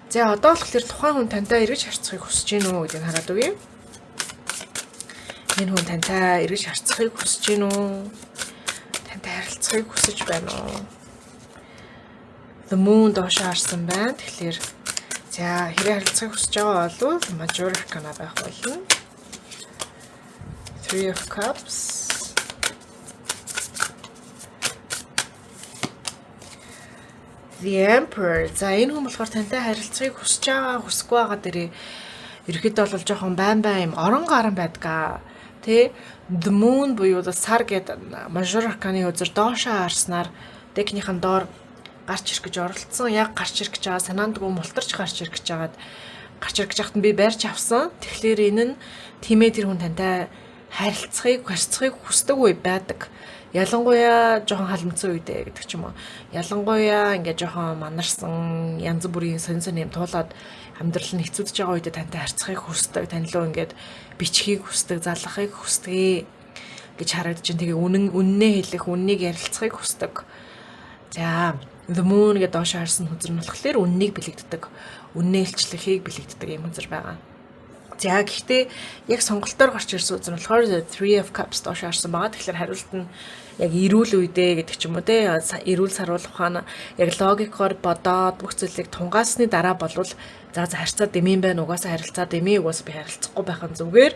Speaker 1: За одоо болохоор тухайн хүн тантай эргэж харьцахыг хүсэж гин үү гэдгийг хараад үгүй. Энэ хүн тантай эргэж харьцахыг хүсэж гин үү? Тантай харилцахыг хүсэж байна уу? The moon доошоо харсан байна. Тэгэхээр за хэрэг харилцахыг хүсэж байгаа бол Major Arcana байх болно. Three of Cups. The Emperor. За энэ хүн болохоор тантай харилцахыг хүсэж байгаа, хүсэхгүй байгаа дээрээ ерөөхдөө бол жоохон байн юм орон гарan байдгаа. Тэ The Moon буюу сар гэдэг Major Arcana-ны үзэр доошоо харснаар декнийхэн доор гарч ирэх гэж оролцсон. Яг гарч ирэх гэж байгаа санаандгүй мултарч гарч ирэх гэж байгаад гарч ирэх гэж хахад би барьж авсан. Тэгэхээр энэ нь тиймээ тэр хүн тантай харилцахыг хүсдэг үе байдаг. Ялангуяа жоохон халамцсан үедээ гэдэг ч юм уу. Ялангуяа ингээд жоохон манарсан янз бүрийн сонь юм туулаад амьдрал нь хэцүүдж байгаа үедээ тантай харьцахыг хүсдэг. Танилуу ингээд бичхийг хүсдэг, залгахыг хүсдэг гэж харагдаж байна. Тэгээ үннээ хэлэх, үннийг ярилцахыг хүсдэг. За, The Moon гэдэг доош харсан хүзэр нь болохоор үннийг бэлэгддэг, үннээ илчлэхийг бэлэгддэг юм хүзэр байгаа. За гэхдээ яг сонголтоор гарч ирсэн үзэн болохоор Three of Cups доош харсан байгаа. Тэгэхээр хариулт нь яг эрүүл үедээ гэдэг ч юм уу те эрүүл саруул ухаан яг логикоор бодоод бүх зүйлийг тунгаасны дараа болвол за харьцаа дэмийн байна угаасаа харилцаа дэмий угаасаа би харилцахгүй байхын зүгээр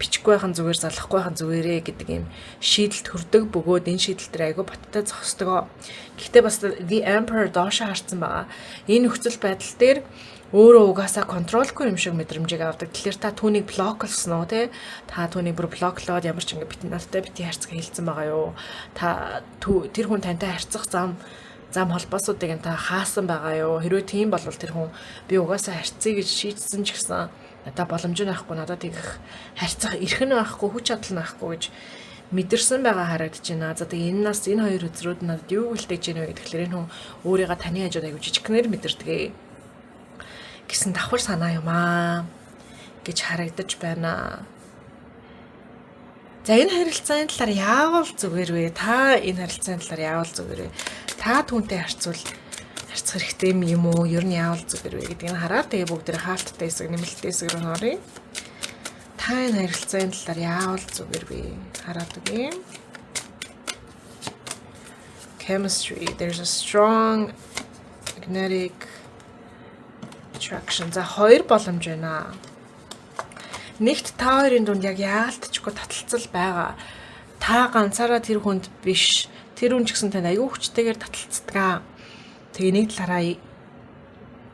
Speaker 1: бичихгүй байхын зүгээр залахгүй байхын зүгээрээ гэдэг юм шийдэлт хүрдэг бөгөөд энэ шийдэл дээр айгүй баттай зогсдог. Гэхдээ бас The Emperor доош харсан байгаа. Энэ нөхцөл байдал дээр өөрөө угаасаа контролгүй юм шиг мэдрэмжийг авдаг. Тэгэхээр та түүнийг блоклсон уу те? Та түүнийг бүр блоклоод ямар ч ингэ бит надтай бити харьцах хэлсэн байгаа юу? Та тэр хүн тантай харьцах зам холбоосуудыг та хаасан байгаа юу? Хэрвээ тийм бол тэр хүн би угаасаа харьцъя гэж шийдсэн ч гэсэн надад боломж байхгүй, надад тэгэх харьцах эрх нь байхгүй, хүч чадал нь байхгүй гэж мэдэрсэн байгаа харагдаж байна. За тэгээ энэ нас энэ хоёр үзрүүд надад юу гэлдэж байна вэ гэхээр энэ хүн өөрийгөө таны хажууд аягүй жижигнэр мэдэрдэг гэсэн давхар санаа юм аа гэж харагдаж байна. За энэ харилцааны талаар яавал зүгээр вэ? Та энэ харилцааны талаар яавал зүгээр вэ? Та түүнтэй харьцах хэрэгтэй юм уу? Ер нь яавал зүгээр вэ гэдгийг хараад тэгээ бүгд тэр хаалттай хэсэг, нэмэлттэй хэсэг рүү оръё. Та энэ харилцааны талаар яавал зүгээр вэ? Хараад үгүй. Chemistry. There's a strong magnetic attraction. За хоёр боломж байна. Нэгт та хоёрын дунд яг яалтчгүй таталцал байгаа. Та ганцаараа тэр хүнд биш. Тэр хүн ч гэсэн танд аюу хүчтэйгээр таталцдаг. Тэгээ нэг талаараа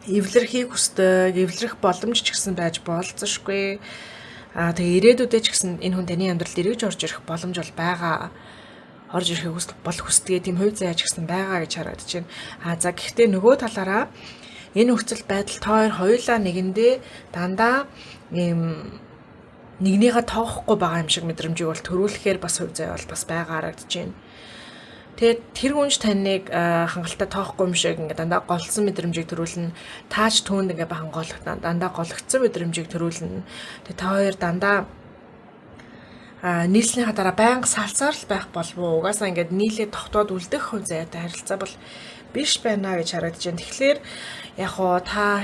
Speaker 1: эвлэрхийг хүсдэг, эвлэрэх боломж ч гэсэн байж болцсошгүй. Тэгээ ирээдүйдээ ч гэсэн энэ хүн таны амьдралд эргэж орж ирэх боломж бол байгаа. Орж ирэхийг хүсдэг тийм хувь заяач гэсэн байгаа гэж харагдаж байна. За гэхдээ нөгөө талаараа энэ нөхцөл байдал та хоёулаа нэгэндээ дандаа ийм нэгнийгээ тоохгүй байгаа юм шиг мэдрэмжийг бол төрүүлэхээр бас хувь заяа бол бас байгаа харагдаж байна. Тэгээд тэр хүнч таныг хангалттай тоохгүй юм шиг ингээ дандаа голсон мэдрэмжийг төрүүлнэ. Тааж түүнд ингээ хангалттай дандаа гологдсон мэдрэмжийг төрүүлнэ. Тэгээд та хоёр дандаа нийслэлийн дараа байнга салцаар л байх болов уу? Угаасаа ингээд нийлээ тогтоод үлдэх хувь заяатай харилцаа бол биш байна гэж харагдаж байна. Тэгэхээр яг хоо та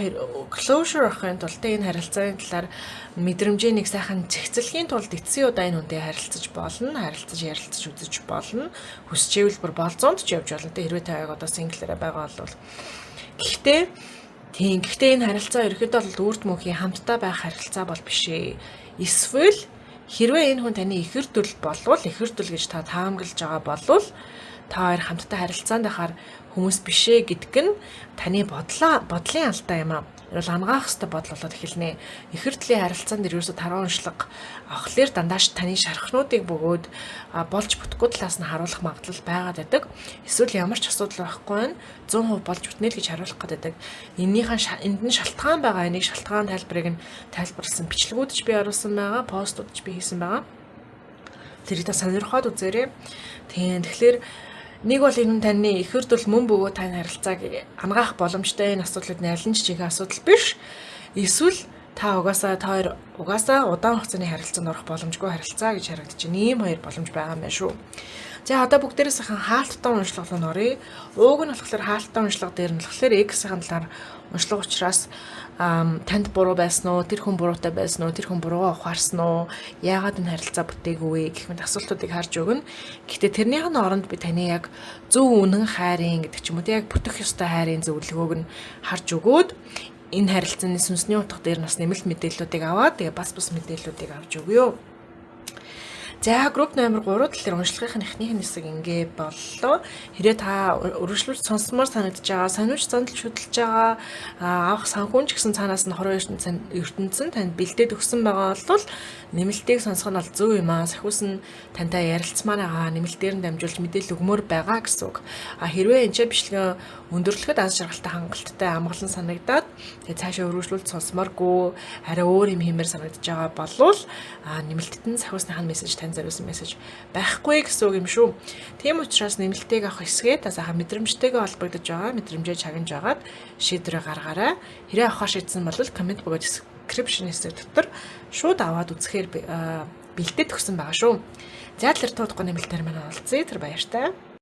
Speaker 1: closure авахын тулд энэ харилцааны талаар мэдрэмжээ нэг сайхан зэгцлэхийн тулд эцсийн удаа энэ хүнтэй харилцаж болно, харилцаж ярилцаж үзэж болно. Хүсчээвэл бүр болзоонд ч явж болно. Хэрвээ та яг одоо single-аараа байгаа бол. Гэхдээ энэ харилцаа ерөөхдөө бол үрд мөнхийн хамтдаа байх харилцаа бол биш ээ. Эсвэл хэрвээ энэ хүн таны ихэр төрөл болвол ихэр төрөл гэж та таамаглаж байгаа болвол та хоёр хамтдаа харилцаанд байхаар хүмүүс бишээ гэдг нь таны бодлын алдаа юм аа. Ерөөл ангаах хэвээр бодол болоод эхэлнэ. Ихэр төрлийн харилцаанд ерөөсө таруу уншлага авахлаар дандааш таны шархнуудыг бөгөөд болж бүтггүй талаас нь харуулах магадлал байгаад байдаг. Эсвэл ямар ч асуудал байхгүй нь 100% болж бүтнэ л гэж харуулах гэдэг. Энд нь шалтгаан байгаа. Энийг шалтгаан тайлбарыг нь тайлбарласан бичлэгүүд ч би оруулсан байгаа, постууд ч би хийсэн байгаа. Тэрийг та сонирхоод үзээрэй. Тэгэхээр нэг бол энэ таны ихэр төрөл мөн бөгөөд таны харилцааг ангаах боломжтой энэ асуудлууд нь аль нь ч чигээр асуудал биш. Эсвэл та хоёр угаасаа удаан хугацааны харилцаанд орох боломжгүй харилцаа гэж харагдаж байна. Ийм хоёр боломж байгаа юм байна шүү. За одоо бүгдээрээс хаалттай уншлага руу оръё. Ууг нь болохоор хаалттай уншлага дээр нь болохоор X-ийн талаар уншлага учраас танд буруу байсан уу? Тэр хүн буруутай байсан уу? Тэр хүн буруугаа ухаарсан уу? Яагаад энэ харилцаа бүтээгүй вэ гэх мэт асуултуудыг харж өгнө. Гэхдээ тэрнийхэн оронд би таны яг зөв үнэн хайрын гэдэг ч юм уу, яг бүтэх ёстой хайрын зөвлөгөөг нь харж өгөөд энэ харилцааны сүнсний утга дээр нас нэмэлт мэдээллүүдийг аваад тэгээ бас мэдээллүүдийг авч өгье. За групп номер 3 дээр уншлагын эхнийх нь хэсэг ингээ боллоо. Хэрэг та өргөжлүүлж сонсомоор санагдаж байгаа, сониуч зандал шүтэлж байгаа, авах санхүүнч гэсэн цаанаас нь хорон ертөнцийн танд бэлдээд өгсөн байгаа бол нэмэлтийг сонсох нь бол зөв юм аа. Сахиус нь тантай ярилцмаар байгаа, нэмэлтээр нь дамжуулж мэдээлэл өгмөр байгаа гэсэн үг. Хэрвээ энэ бичлэгэн өндөрлөхөд аз жаргалтай хангалттай амгалан санагдаад тэгээ цаашаа өргөжлүүлж сонсомооргүй арай өөр юм хиймээр санагдаж байгаа болвол нэмэлтэд нь сахиусныхаа мессеж тань зориулсан мессеж байхгүй гэсэн үг юм шүү. Тийм учраас нэмэлтийг авах хэсгээ та сайхан мэдрэмжтэйгээ холбогдож байгаа, мэдрэмжээ чагнаж агаад шийдвэрээ гаргаарай. Хэрэг авахар шийдсэн бол комент богоо description хэсэг дотор шууд аваад үзэхээр бэлдээд өгсөн байгаа шүү. За тэр туудахгүй нэмэлтээр маань олцъя. Тэр баяртай.